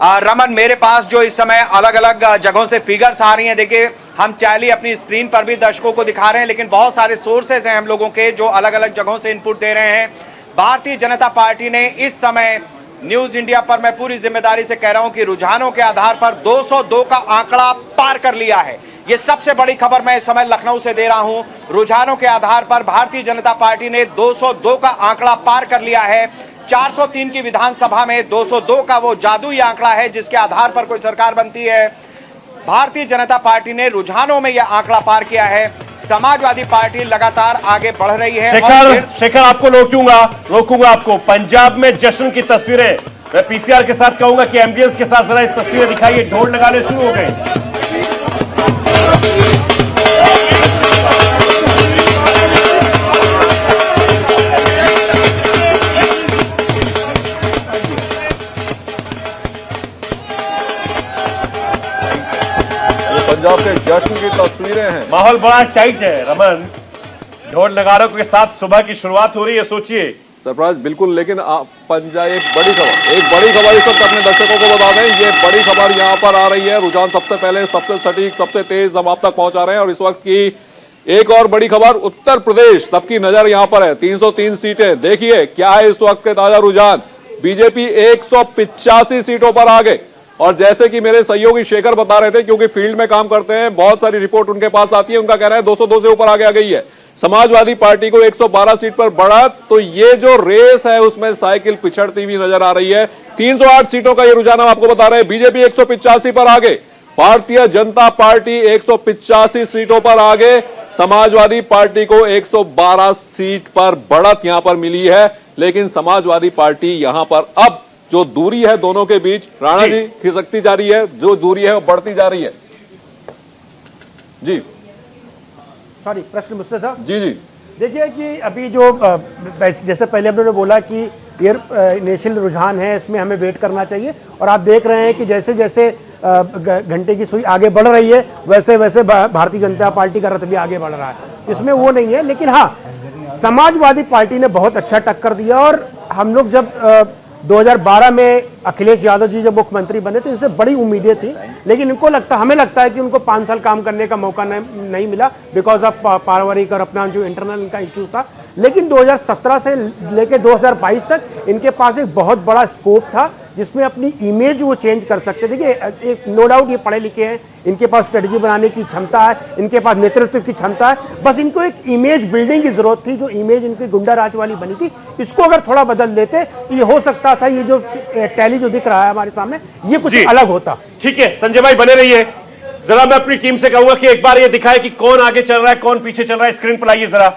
रमन, मेरे पास जो इस समय अलग अलग जगहों से फिगर्स आ रही हैं, देखिए हम टैली अपनी स्क्रीन पर भी दर्शकों को दिखा रहे हैं, लेकिन बहुत सारे सोर्सेज हैं हम लोगों के जो अलग अलग जगहों से इनपुट दे रहे हैं। भारतीय जनता पार्टी ने इस समय न्यूज इंडिया पर, मैं पूरी जिम्मेदारी से कह रहा हूं कि रुझानों के आधार पर 202 का आंकड़ा पार कर लिया है। यह सबसे बड़ी खबर मैं इस समय लखनऊ से दे रहा हूं। रुझानों के आधार पर भारतीय जनता पार्टी ने 202 का आंकड़ा पार कर लिया है। 403 की विधानसभा में 202 का वो जादुई आंकड़ा है जिसके आधार पर कोई सरकार बनती है। भारतीय जनता पार्टी ने रुझानों में यह आंकड़ा पार किया है। समाजवादी पार्टी लगातार आगे बढ़ रही है। शेखर आपको रोकूंगा आपको। पंजाब में जश्न की तस्वीरें, मैं पीसीआर के साथ कहूंगा कि एम्बियंस के साथ जरा इस तस्वीरें दिखाइए। ढोल लगाने शुरू हो गए। पंजाब के जश्न की तस्वीरें हैं। माहौल बड़ा टाइट है रमन, ढोल नगाड़ों के साथ सुबह की शुरुआत हो रही है। सोचिए सरप्राइज बिल्कुल, लेकिन पंजाब एक बड़ी खबर इस वक्त अपने दर्शकों को बता दें। ये बड़ी खबर यहाँ पर आ रही है। रुझान सबसे पहले, सबसे सटीक, सबसे तेज हम आप तक पहुंचा रहे हैं। और इस वक्त की एक और बड़ी खबर, उत्तर प्रदेश सबकी नजर यहाँ पर है। 303 सीटें, देखिए क्या है इस वक्त के ताजा रुझान। बीजेपी 185 सीटों पर आ गए। और जैसे कि मेरे सहयोगी शेखर बता रहे थे, क्योंकि फील्ड में काम करते हैं, बहुत सारी रिपोर्ट उनके पास आती है, उनका कहना है 202 से ऊपर आगे आ गई है। समाजवादी पार्टी को 112 सीट पर बढ़ा, तो ये जो रेस है उसमें साइकिल पिछड़ती हुई नजर आ रही है। 308 सीटों का ये रुझान हम आपको बता रहे हैं। बीजेपी 185 पर आगे, भारतीय जनता पार्टी 185 सीटों पर आगे, समाजवादी पार्टी को 112 सीट पर बढ़त यहां पर मिली है। लेकिन समाजवादी पार्टी यहां पर अब जो दूरी है दोनों के बीच, राणा जी, खिसकती जा रही है। जो दूरी है वो बढ़ती जा रही है। जी सॉरी, प्रश्न मुझसे था। जी जी, देखिए कि अभी जो जैसे पहले हम लोगों ने बोला कि ये इनिशियल रुझान है, इसमें हमें वेट करना चाहिए। और आप देख रहे हैं कि जैसे जैसे घंटे की सुई आगे बढ़ रही है, वैसे वैसे भारतीय जनता पार्टी का रथ भी आगे बढ़ रहा है। इसमें वो नहीं है। लेकिन हाँ, समाजवादी पार्टी ने बहुत अच्छा टक्कर दिया। और हम लोग जब 2012 में अखिलेश यादव जी जब मुख्यमंत्री बने तो इनसे बड़ी उम्मीदें थी, लेकिन हमें लगता है कि उनको 5 साल काम करने का मौका नहीं मिला, बिकॉज ऑफ पारिवारिक और अपना जो इंटरनल इनका इश्यूज था। लेकिन 2017 से लेकर 2022 तक इनके पास एक बहुत बड़ा स्कोप था जिसमें अपनी इमेज वो चेंज कर सकते। देखिए, एक नो डाउट ये पढ़े लिखे हैं, इनके पास स्ट्रेटजी बनाने की क्षमता है, इनके पास नेतृत्व की क्षमता है। बस इनको एक इमेज बिल्डिंग की जरूरत थी। जो इमेज इनकी गुंडा राज वाली बनी थी, इसको अगर थोड़ा बदल देते तो ये हो सकता था, ये जो टैली जो दिख रहा है हमारे सामने, ये कुछ अलग होता। ठीक है संजय भाई, बने रहिए। जरा मैं अपनी टीम से कहूंगा कि एक बार ये दिखाए कि कौन आगे चल रहा है, कौन पीछे चल रहा है। स्क्रीन पर लाइए जरा,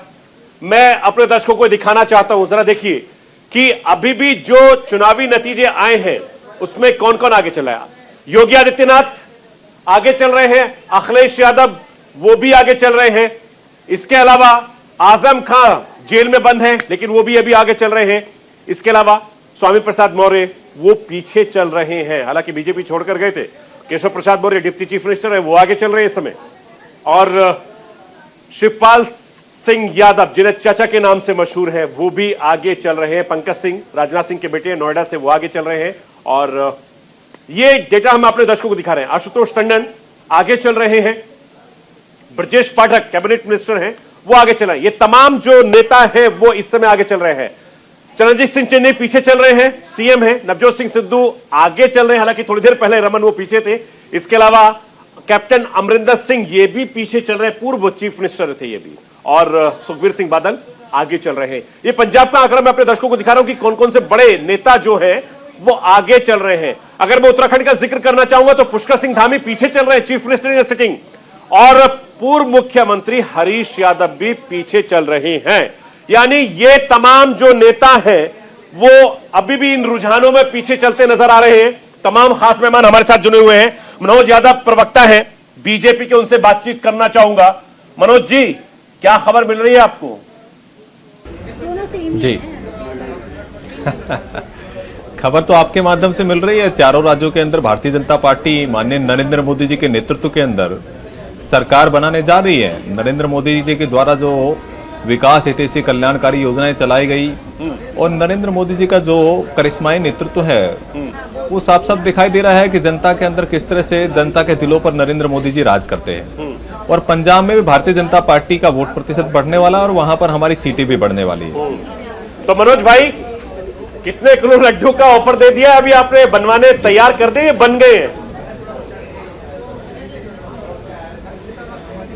मैं अपने दर्शकों को दिखाना चाहता हूं। जरा देखिए कि अभी भी जो चुनावी नतीजे आए हैं उसमें कौन कौन आगे चल रहा है। योगी आदित्यनाथ आगे चल रहे हैं, अखिलेश यादव वो भी आगे चल रहे हैं। इसके अलावा आजम खान जेल में बंद है, लेकिन वो भी अभी आगे चल रहे हैं। इसके अलावा स्वामी प्रसाद मौर्य वो पीछे चल रहे हैं, हालांकि बीजेपी छोड़कर गए थे। Keshav Prasad Maurya deputy chief minister है, वो आगे चल रहे हैं इस समय। और शिवपाल सिंह यादव, जिन्हें चाचा के नाम से मशहूर है, वो भी आगे चल रहे हैं। पंकज सिंह, राजनाथ सिंह के बेटे, नोएडा से, वो आगे चल रहे हैं। और ये डेटा हम अपने दर्शकों को दिखा रहे हैं। आशुतोष टंडन आगे चल रहे हैं। ब्रजेश पाठक कैबिनेट मिनिस्टर हैं, वो आगे चल रहे हैं। ये तमाम जो नेता हैं वो इस समय आगे चल रहे हैं। चरणजीत सिंह चन्नी पीछे चल रहे हैं, सीएम है। नवजोत सिंह सिद्धू आगे चल रहे हैं, हालांकि थोड़ी देर पहले रमन वो पीछे थे। इसके अलावा कैप्टन अमरिंदर सिंह ये भी पीछे चल रहे हैं, पूर्व चीफ मिनिस्टर थे ये भी। और सुखबीर सिंह बादल आगे चल रहे हैं। ये पंजाब का आंकड़ा मैं अपने दर्शकों को दिखा रहा हूं कि कौन कौन से बड़े नेता जो हैं वो आगे चल रहे हैं। अगर मैं उत्तराखंड का जिक्र करना चाहूंगा तो पुष्कर सिंह धामी पीछे चल रहे हैं, चीफ मिनिस्टर इन सिटिंग। और पूर्व मुख्यमंत्री हरीश यादव भी पीछे चल रहे हैं। यानी ये तमाम जो नेता हैं वो अभी भी इन रुझानों में पीछे चलते नजर आ रहे हैं। तमाम खास मेहमान हमारे साथ जुड़े हुए हैं। मनोज यादव प्रवक्ता है बीजेपी के, उनसे बातचीत करना चाहूंगा। मनोज जी, क्या खबर मिल रही है आपको? जी खबर तो आपके माध्यम से मिल रही है। चारों राज्यों के अंदर भारतीय जनता पार्टी माननीय नरेंद्र मोदी जी के नेतृत्व के अंदर सरकार बनाने जा रही है। नरेंद्र मोदी जी के द्वारा जो विकास हितैषी कल्याणकारी योजनाएं चलाई गई और नरेंद्र मोदी जी का जो करिश्माई नेतृत्व है वो साफ साफ दिखाई दे रहा है कि जनता के अंदर किस तरह से जनता के दिलों पर नरेंद्र मोदी जी राज करते हैं। और पंजाब में भी भारतीय जनता पार्टी का वोट प्रतिशत बढ़ने वाला और वहां पर हमारी सीटें भी बढ़ने वाली है। तो मनोज भाई, कितने किलो लड्डू का ऑफर दे दिया अभी आपने? बनवाने तैयार कर दिए, बन गए हैं?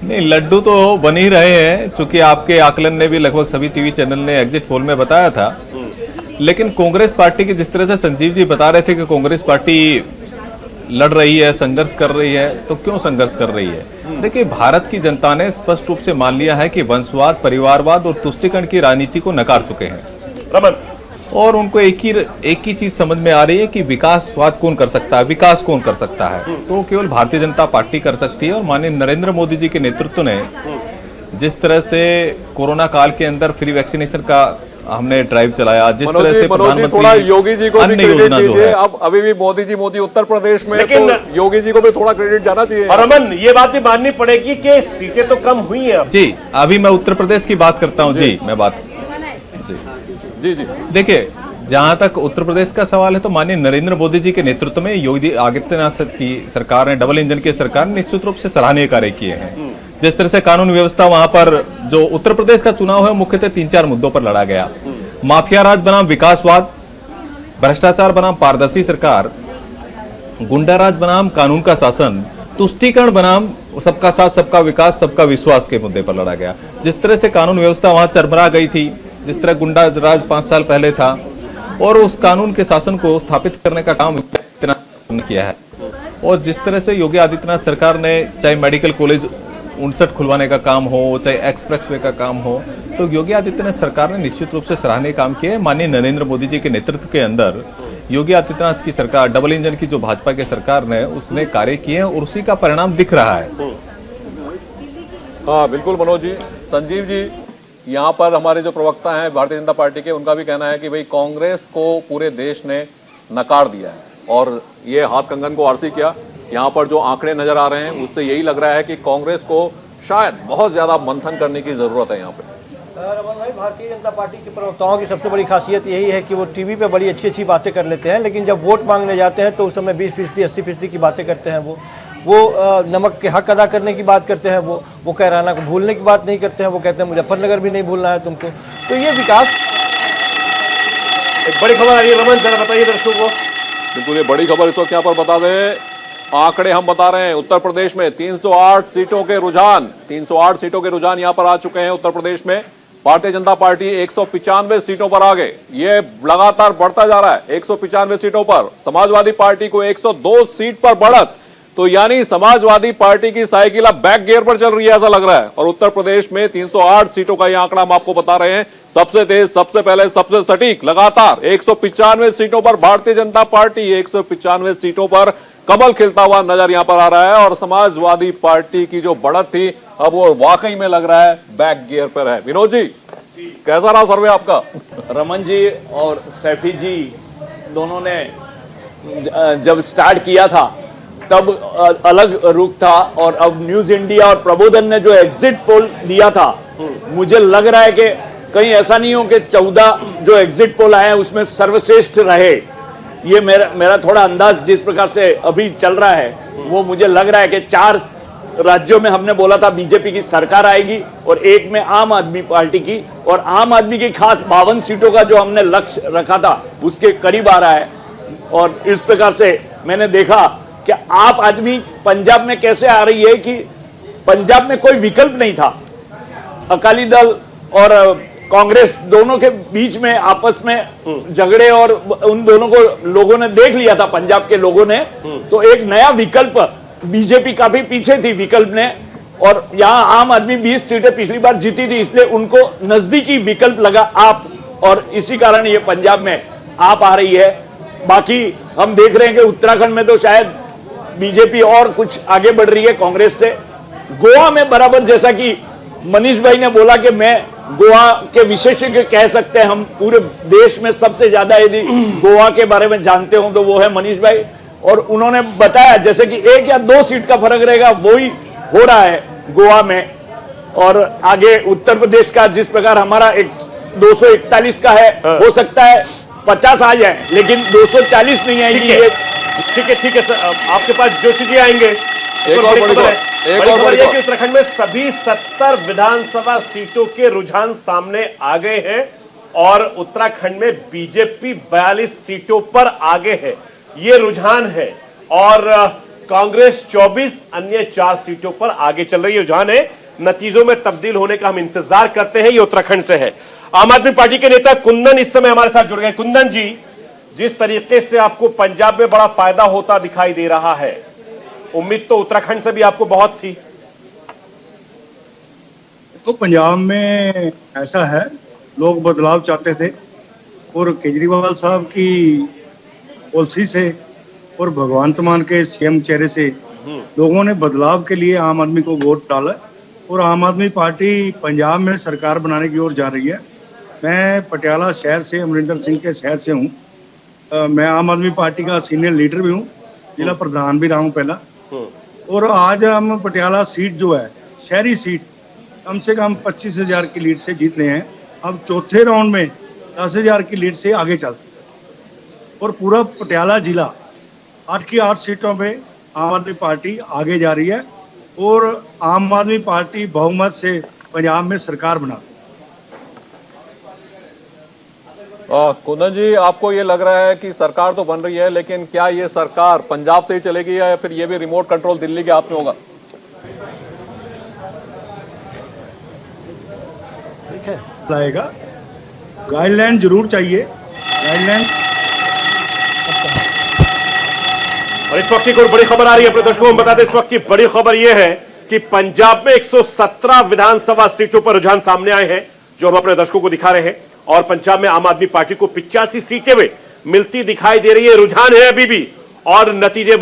नहीं, लड्डू तो बन ही रहे हैं, चूंकि आपके आकलन ने भी लगभग सभी टीवी चैनल ने एग्जिट पोल में बताया था। लेकिन कांग्रेस पार्टी की, जिस तरह से संजीव जी बता रहे थे कि कांग्रेस पार्टी लड़ रही है, संघर्ष कर रही है, तो क्यों संघर्ष कर रही है? देखिए, भारत की जनता ने स्पष्ट रूप से मान लिया है कि वंशवाद, परिवारवाद और तुष्टीकरण की राजनीति को नकार चुके हैं रमन, और उनको एक ही चीज समझ में आ रही है कि विकासवाद कौन कर सकता है, विकास कौन कर सकता है, तो केवल भारतीय जनता पार्टी कर सकती है। और माननीय नरेंद्र मोदी जी के नेतृत्व ने जिस तरह से कोरोना काल के अंदर फ्री वैक्सीनेशन का हमने ड्राइव चलाया, जिस तरह से थोड़ा योगी जी को भी क्रेडिट दीजिए। अब अभी भी मोदी उत्तर प्रदेश में, लेकिन तो योगी जी को भी थोड़ा क्रेडिट जाना चाहिए। और रमन, ये बात भी माननी पड़ेगी कि सीटें तो कम हुई हैं। जी, अभी मैं उत्तर प्रदेश की बात करता हूं। जी, मैं बात जी देखिए, जहां तक उत्तर प्रदेश का सवाल है तो माननीय नरेंद्र मोदी जी के नेतृत्व में योगी आदित्यनाथ की सरकार ने, डबल इंजन की सरकार ने निश्चित रूप से सराहनीय कार्य किए हैं। जिस तरह से कानून व्यवस्था वहां पर, जो उत्तर प्रदेश का चुनाव है मुख्यतः 3-4 मुद्दों पर लड़ा गया। माफिया राज बनाम विकासवाद, भ्रष्टाचार बनाम पारदर्शी सरकार, गुंडा राज बनाम कानून का शासन, तुष्टीकरण बनाम सबका साथ सबका विकास सबका विश्वास के मुद्दे पर लड़ा गया। जिस तरह से कानून व्यवस्था वहां चरमरा गई थी, जिस तरह गुंडा राज 5 साल पहले था, और उस कानून के शासन को स्थापित करने का काम किया है। और जिस तरह से योगी आदित्यनाथ सरकार ने चाहे मेडिकल कॉलेज 59 खुलवाने का काम हो, चाहे एक्सप्रेस वे का काम हो, तो योगी आदित्यनाथ सरकार ने निश्चित रूप से सराहनीय काम किए। माननीय नरेंद्र मोदी जी के नेतृत्व के अंदर योगी आदित्यनाथ की सरकार, डबल इंजन की जो भाजपा की सरकार ने, उसने कार्य किए हैं और उसी का परिणाम दिख रहा है। हाँ बिल्कुल मनोज जी। संजीव जी, यहाँ पर हमारे जो प्रवक्ता हैं भारतीय जनता पार्टी के, उनका भी कहना है कि भाई कांग्रेस को पूरे देश ने नकार दिया है और ये हाथ कंगन को आरसी किया। यहाँ पर जो आंकड़े नजर आ रहे हैं उससे यही लग रहा है कि कांग्रेस को शायद बहुत ज्यादा मंथन करने की जरूरत है यहाँ पे। रमन भाई, भारतीय जनता पार्टी के प्रवक्ताओं की सबसे बड़ी खासियत यही है कि वो टीवी पे बड़ी अच्छी बातें कर लेते हैं, लेकिन जब वोट मांगने जाते हैं तो उस समय 20%, 80% की बातें करते हैं। वो नमक के हक अदा करने की बात करते हैं, वो कैराना को भूलने की बात नहीं करते हैं। वो कहते हैं मुजफ्फरनगर भी नहीं भूलना है तुमको। तो ये विकास, एक बड़ी खबर आ रही है रमन, जरा बताइए दर्शकों को। बिल्कुल, ये बड़ी खबर इस वक्त यहाँ पर बता दें। आंकड़े हम बता रहे हैं, उत्तर प्रदेश में 308 सीटों के रुझान यहाँ पर आ चुके हैं। उत्तर प्रदेश में भारतीय जनता पार्टी 195 सीटों पर आ गए। ये लगातार बढ़ता जा रहा है 195 सीटों पर। समाजवादी पार्टी को 102 सीट पर बढ़त, तो यानी समाजवादी पार्टी की साइकिल अब बैक गियर पर चल रही है ऐसा लग रहा है। और उत्तर प्रदेश में 308 सीटों का यह आंकड़ा हम आपको बता रहे हैं। सबसे तेज, सबसे पहले, सबसे सटीक, लगातार 195 सीटों पर भारतीय जनता पार्टी 195 सीटों पर कमल खिलता हुआ नजर यहां पर आ रहा है। और समाजवादी पार्टी की जो बढ़त थी अब वो वाकई में लग रहा है बैक गियर पर है। विनोद जी, कैसा रहा सर्वे आपका? रमन जी और सैफी जी दोनों ने जब स्टार्ट किया था तब अलग रुख था, और अब न्यूज इंडिया और प्रबोधन ने जो एग्जिट पोल दिया था, मुझे लग रहा है कि कहीं ऐसा नहीं हो कि 14 जो एग्जिट पोल आए उसमें सर्वश्रेष्ठ रहे। ये मेरा थोड़ा अंदाज जिस प्रकार से अभी चल रहा है, वो मुझे लग रहा है कि 4 राज्यों में हमने बोला था बीजेपी की सरकार आएगी और एक में आम आदमी पार्टी की, और आम आदमी की खास 52 सीटों का जो हमने लक्ष्य रखा था उसके करीब आ रहा है। और इस प्रकार से मैंने देखा कि आप आदमी पंजाब में कैसे आ रही है कि पंजाब में कोई विकल्प नहीं था। अकाली दल और कांग्रेस दोनों के बीच में आपस में झगड़े, और उन दोनों को लोगों ने देख लिया था, पंजाब के लोगों ने। तो एक नया विकल्प, बीजेपी काफी पीछे थी विकल्प ने, और यहाँ आम आदमी 20 सीटें पिछली बार जीती थी, इसलिए उनको नजदीकी विकल्प लगा आप, और इसी कारण ये पंजाब में आप आ रही है। बाकी हम देख रहे हैं कि उत्तराखंड में तो शायद बीजेपी और कुछ आगे बढ़ रही है कांग्रेस से। गोवा में बराबर, जैसा कि मनीष भाई ने बोला कि मैं गोवा के विशेषज्ञ कह सकते हैं, हम पूरे देश में सबसे ज्यादा यदि गोवा के बारे में जानते हो तो वो है मनीष भाई। और उन्होंने बताया जैसे कि 1 या 2 सीट का फर्क रहेगा, वही हो रहा है गोवा में। और आगे उत्तर प्रदेश का जिस प्रकार हमारा 241 का है, हो सकता है 50 आ जाए, लेकिन 240 नहीं आएगी। ठीक है सर, आपके पास जोशी जी आएंगे। एक और बड़ी खबर यह कि उत्तराखंड में सभी 70 विधानसभा सीटों के रुझान सामने आ गए हैं और उत्तराखंड में बीजेपी 42 सीटों पर आगे है, ये रुझान है। और कांग्रेस 24, अन्य 4 सीटों पर आगे चल रही है। रुझान है, नतीजों में तब्दील होने का हम इंतजार करते हैं। ये उत्तराखंड से है। आम आदमी पार्टी के नेता कुंदन इस समय हमारे साथ जुड़ गए। कुंदन जी, जिस तरीके से आपको पंजाब में बड़ा फायदा होता दिखाई दे रहा है, उम्मीद तो उत्तराखंड से भी आपको बहुत थी। तो पंजाब में ऐसा है, लोग बदलाव चाहते थे और केजरीवाल साहब की पॉलिसी से और भगवंत मान के सीएम चेहरे से लोगों ने बदलाव के लिए आम आदमी को वोट डाला और आम आदमी पार्टी पंजाब में सरकार बनाने की ओर जा रही है। मैं पटियाला शहर से, अमरिंदर सिंह के शहर से हूँ। मैं आम आदमी पार्टी का सीनियर लीडर भी हूँ, जिला प्रधान भी रहा हूँ पहला। और आज हम पटियाला सीट जो है, शहरी सीट, कम से कम 25,000 की लीड से जीत रहे हैं। अब चौथे राउंड में 10,000 की लीड से आगे चलते और पूरा पटियाला जिला 8 की 8 सीटों पे आम आदमी पार्टी आगे जा रही है और आम आदमी पार्टी बहुमत से पंजाब में सरकार बना। कुंदन जी, आपको ये लग रहा है कि सरकार तो बन रही है, लेकिन क्या ये सरकार पंजाब से ही चलेगी या फिर ये भी रिमोट कंट्रोल दिल्ली के हाथ में होगा? लाएगा, गाइडलाइन जरूर चाहिए, गाइडलाइन। और इस वक्त की कोई बड़ी खबर आ रही है अपने दर्शकों को बता दें। इस वक्त की बड़ी खबर यह है कि पंजाब में 117 विधानसभा सीटों पर रुझान सामने आए हैं, जो हम अपने दर्शकों को दिखा रहे हैं। और पंजाब में आम आदमी पार्टी को 85 सीटें में मिलती दिखाई दे रही है। रुझान है अभी भी और नतीजे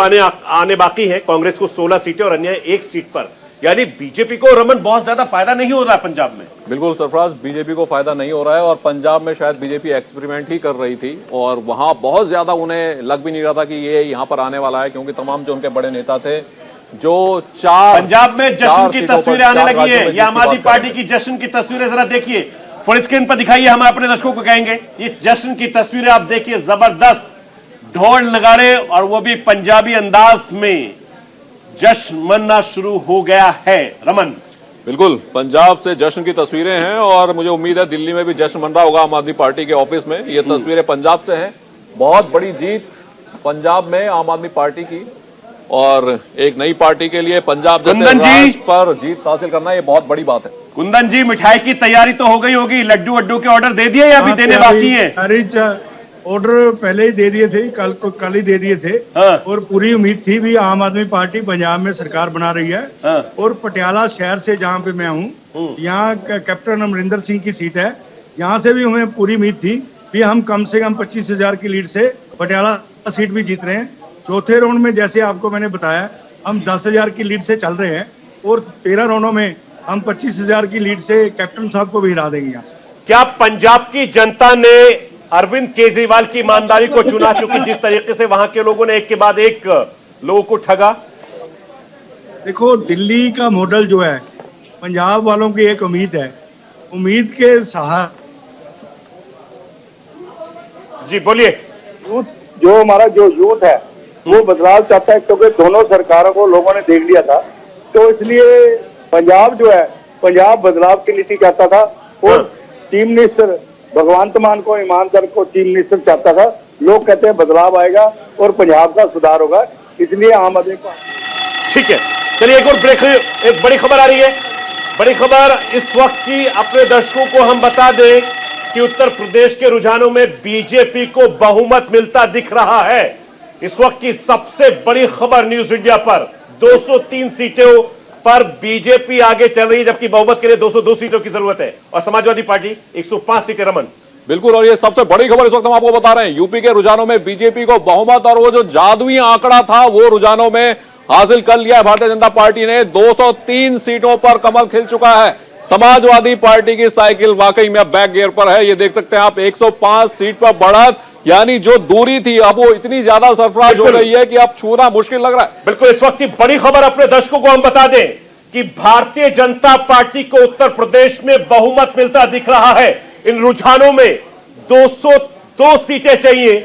आने बाकी हैं। कांग्रेस को 16 सीटें और अन्य 1 सीट पर, यानी बीजेपी को रमन बहुत ज्यादा फायदा नहीं हो रहा है पंजाब में। बिल्कुल सरफराज, बीजेपी को फायदा नहीं हो रहा है और पंजाब में शायद बीजेपी एक्सपेरिमेंट ही कर रही थी और वहां बहुत ज्यादा उन्हें लग भी नहीं रहा था कि ये यहां पर आने वाला है, क्योंकि तमाम जो उनके बड़े नेता थे, जो 4 पंजाब में जश्न की तस्वीरें आने लगी है। ये आम आदमी पार्टी की जश्न की तस्वीरें जरा देखिए, फुल स्क्रीन पर दिखाइए, हम अपने दर्शकों को कहेंगे। ये जश्न की तस्वीरें आप देखिए, जबरदस्त ढोल नगाड़े और वो भी पंजाबी अंदाज में जश्न मनना शुरू हो गया है। रमन, बिल्कुल पंजाब से जश्न की तस्वीरें हैं और मुझे उम्मीद है दिल्ली में भी जश्न मन रहा होगा आम आदमी पार्टी के ऑफिस में। ये तस्वीरें पंजाब से हैं। बहुत बड़ी जीत पंजाब में आम आदमी पार्टी की और एक नई पार्टी के लिए पंजाब जैसे राज्य पर जीत हासिल करना ये बहुत बड़ी बात है। कुंदन जी, मिठाई की तैयारी तो हो गई होगी, लड्डू वड्डू के ऑर्डर दे दिए या अभी देने बाकी है? ऑर्डर पहले ही दे दिए थे, कल ही दे दिए थे। और पूरी उम्मीद थी भी आम आदमी पार्टी पंजाब में सरकार बना रही है। और पटियाला शहर से जहाँ पे मैं हूँ, यहाँ कैप्टन अमरिंदर सिंह की सीट है, यहाँ से भी हमें पूरी उम्मीद थी कि हम कम से कम 25,000 की लीड से पटियाला सीट भी जीत रहे हैं। चौथे राउंड में जैसे आपको मैंने बताया, हम 10,000 की लीड से चल रहे हैं और 13 राउंडों में हम 25,000 की लीड से कैप्टन साहब को भी हरा देंगे यहाँ से। क्या पंजाब की जनता ने अरविंद केजरीवाल की ईमानदारी को चुना, चूंकि जिस तरीके से वहां के लोगों ने एक के बाद एक लोगों को ठगा? देखो, दिल्ली का मॉडल जो है, पंजाब वालों की एक उम्मीद है, उम्मीद के सहारे। जी बोलिए। जो हमारा जो यूथ है वो बदलाव चाहता है, क्योंकि दोनों सरकारों को लोगों ने देख लिया था, तो इसलिए पंजाब जो है, पंजाब बदलाव की नीति चाहता था और चीफ मिनिस्टर भगवंत मान को, ईमानदार को चीफ मिनिस्टर चाहता था। लोग कहते हैं बदलाव आएगा और पंजाब का सुधार होगा, इसलिए आम आदमी पार्टी। ठीक है, चलिए एक और ब्रेक। एक बड़ी खबर आ रही है, बड़ी खबर इस वक्त की अपने दर्शकों को हम बता दें कि उत्तर प्रदेश के रुझानों में बीजेपी को बहुमत मिलता दिख रहा है। इस वक्त की सबसे बड़ी खबर न्यूज इंडिया पर, 203 सीटों पर बीजेपी आगे चल रही है, जबकि बहुमत के लिए 202 सीटों की जरूरत है और समाजवादी पार्टी 105 सीटें। रमन, बिल्कुल, और ये सबसे बड़ी खबर इस वक्त हम आपको बता रहे हैं, यूपी के रुझानों में बीजेपी को बहुमत और वो जो जादुई आंकड़ा था वो रुझानों में हासिल कर लिया है भारतीय जनता पार्टी ने। 203 सीटों पर कमल खिल चुका है। समाजवादी पार्टी की साइकिल वाकई में बैक गियर पर है। ये देख सकते हैं आप, 105 सीट पर बढ़त, यानी जो दूरी थी अब वो इतनी ज्यादा सरफराज हो रही है कि अब छूना मुश्किल लग रहा है। बिल्कुल, इस वक्त की बड़ी खबर अपने दर्शकों को हम बता दें कि भारतीय जनता पार्टी को उत्तर प्रदेश में बहुमत मिलता दिख रहा है। इन रुझानों में 202 सीटें चाहिए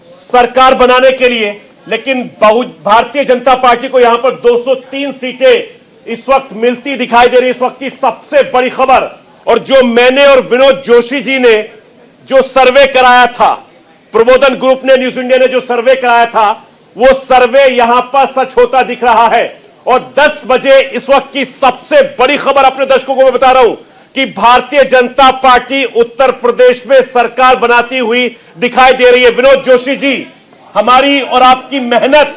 सरकार बनाने के लिए, लेकिन भारतीय जनता पार्टी को यहां पर 203 सीटें इस वक्त मिलती दिखाई दे रही। इस वक्त की सबसे बड़ी खबर, और जो मैंने और विनोद जोशी जी ने जो सर्वे कराया था, प्रबोधन ग्रुप ने, न्यूज इंडिया ने जो सर्वे कराया था, वो सर्वे यहां पर सच होता दिख रहा है। और 10 बजे इस वक्त की सबसे बड़ी खबर अपने दर्शकों को मैं बता रहा हूं कि भारतीय जनता पार्टी उत्तर प्रदेश में सरकार बनाती हुई दिखाई दे रही है। विनोद जोशी जी, हमारी और आपकी मेहनत,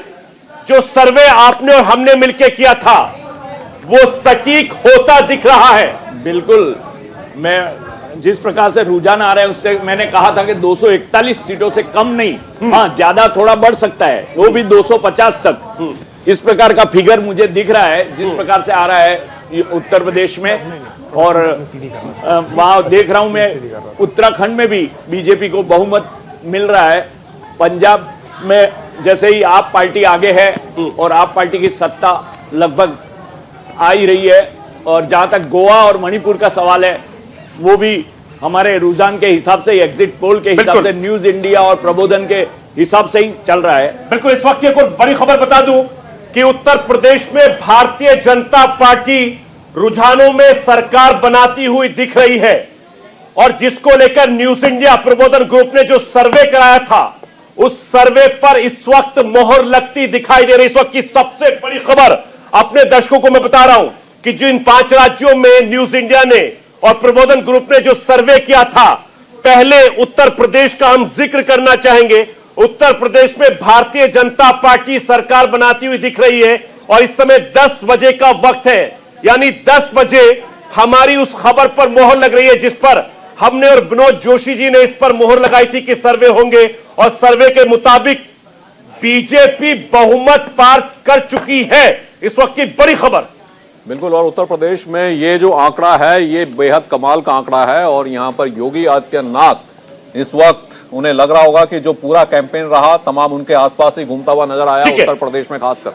जो सर्वे आपने और हमने मिलकर किया था, वो सटीक होता दिख रहा है। बिल्कुल, मैं जिस प्रकार से रुझान आ रहे हैं उससे मैंने कहा था कि 241 सीटों से कम नहीं, हाँ ज्यादा थोड़ा बढ़ सकता है, वो भी 250 तक, इस प्रकार का फिगर मुझे दिख रहा है जिस प्रकार से आ रहा है उत्तर प्रदेश में। और वहां देख रहा हूं मैं उत्तराखंड में भी बीजेपी को बहुमत मिल रहा है। पंजाब में जैसे ही आप पार्टी आगे है और आप पार्टी की सत्ता लगभग आ ही रही है, और जहां तक गोवा और मणिपुर का सवाल है वो भी हमारे रुझान के हिसाब से, एग्जिट पोल के हिसाब से, न्यूज इंडिया और प्रबोधन के हिसाब से ही चल रहा है। बिल्कुल, इस वक्त एक और बड़ी खबर बता दूं कि उत्तर प्रदेश में भारतीय जनता पार्टी रुझानों में सरकार बनाती हुई दिख रही है, और जिसको लेकर न्यूज इंडिया प्रबोधन ग्रुप ने जो सर्वे कराया था, उस सर्वे पर इस वक्त मोहर लगती दिखाई दे रही। इस वक्त की सबसे बड़ी खबर अपने दर्शकों को मैं बता रहा हूं कि जिन 5 राज्यों में न्यूज इंडिया ने और प्रबोधन ग्रुप ने जो सर्वे किया था, पहले उत्तर प्रदेश का हम जिक्र करना चाहेंगे। उत्तर प्रदेश में भारतीय जनता पार्टी सरकार बनाती हुई दिख रही है, और इस समय 10 बजे का वक्त है, यानी 10 बजे हमारी उस खबर पर मोहर लग रही है जिस पर हमने और विनोद जोशी जी ने इस पर मोहर लगाई थी कि सर्वे होंगे, और सर्वे के मुताबिक बीजेपी बहुमत पार कर चुकी है। इस वक्त की बड़ी खबर। बिल्कुल, और उत्तर प्रदेश में ये जो आंकड़ा है ये बेहद कमाल का आंकड़ा है, और यहाँ पर योगी आदित्यनाथ इस वक्त उन्हें लग रहा होगा कि जो पूरा कैंपेन रहा तमाम उनके आसपास ही घूमता हुआ नजर आया उत्तर प्रदेश में खासकर।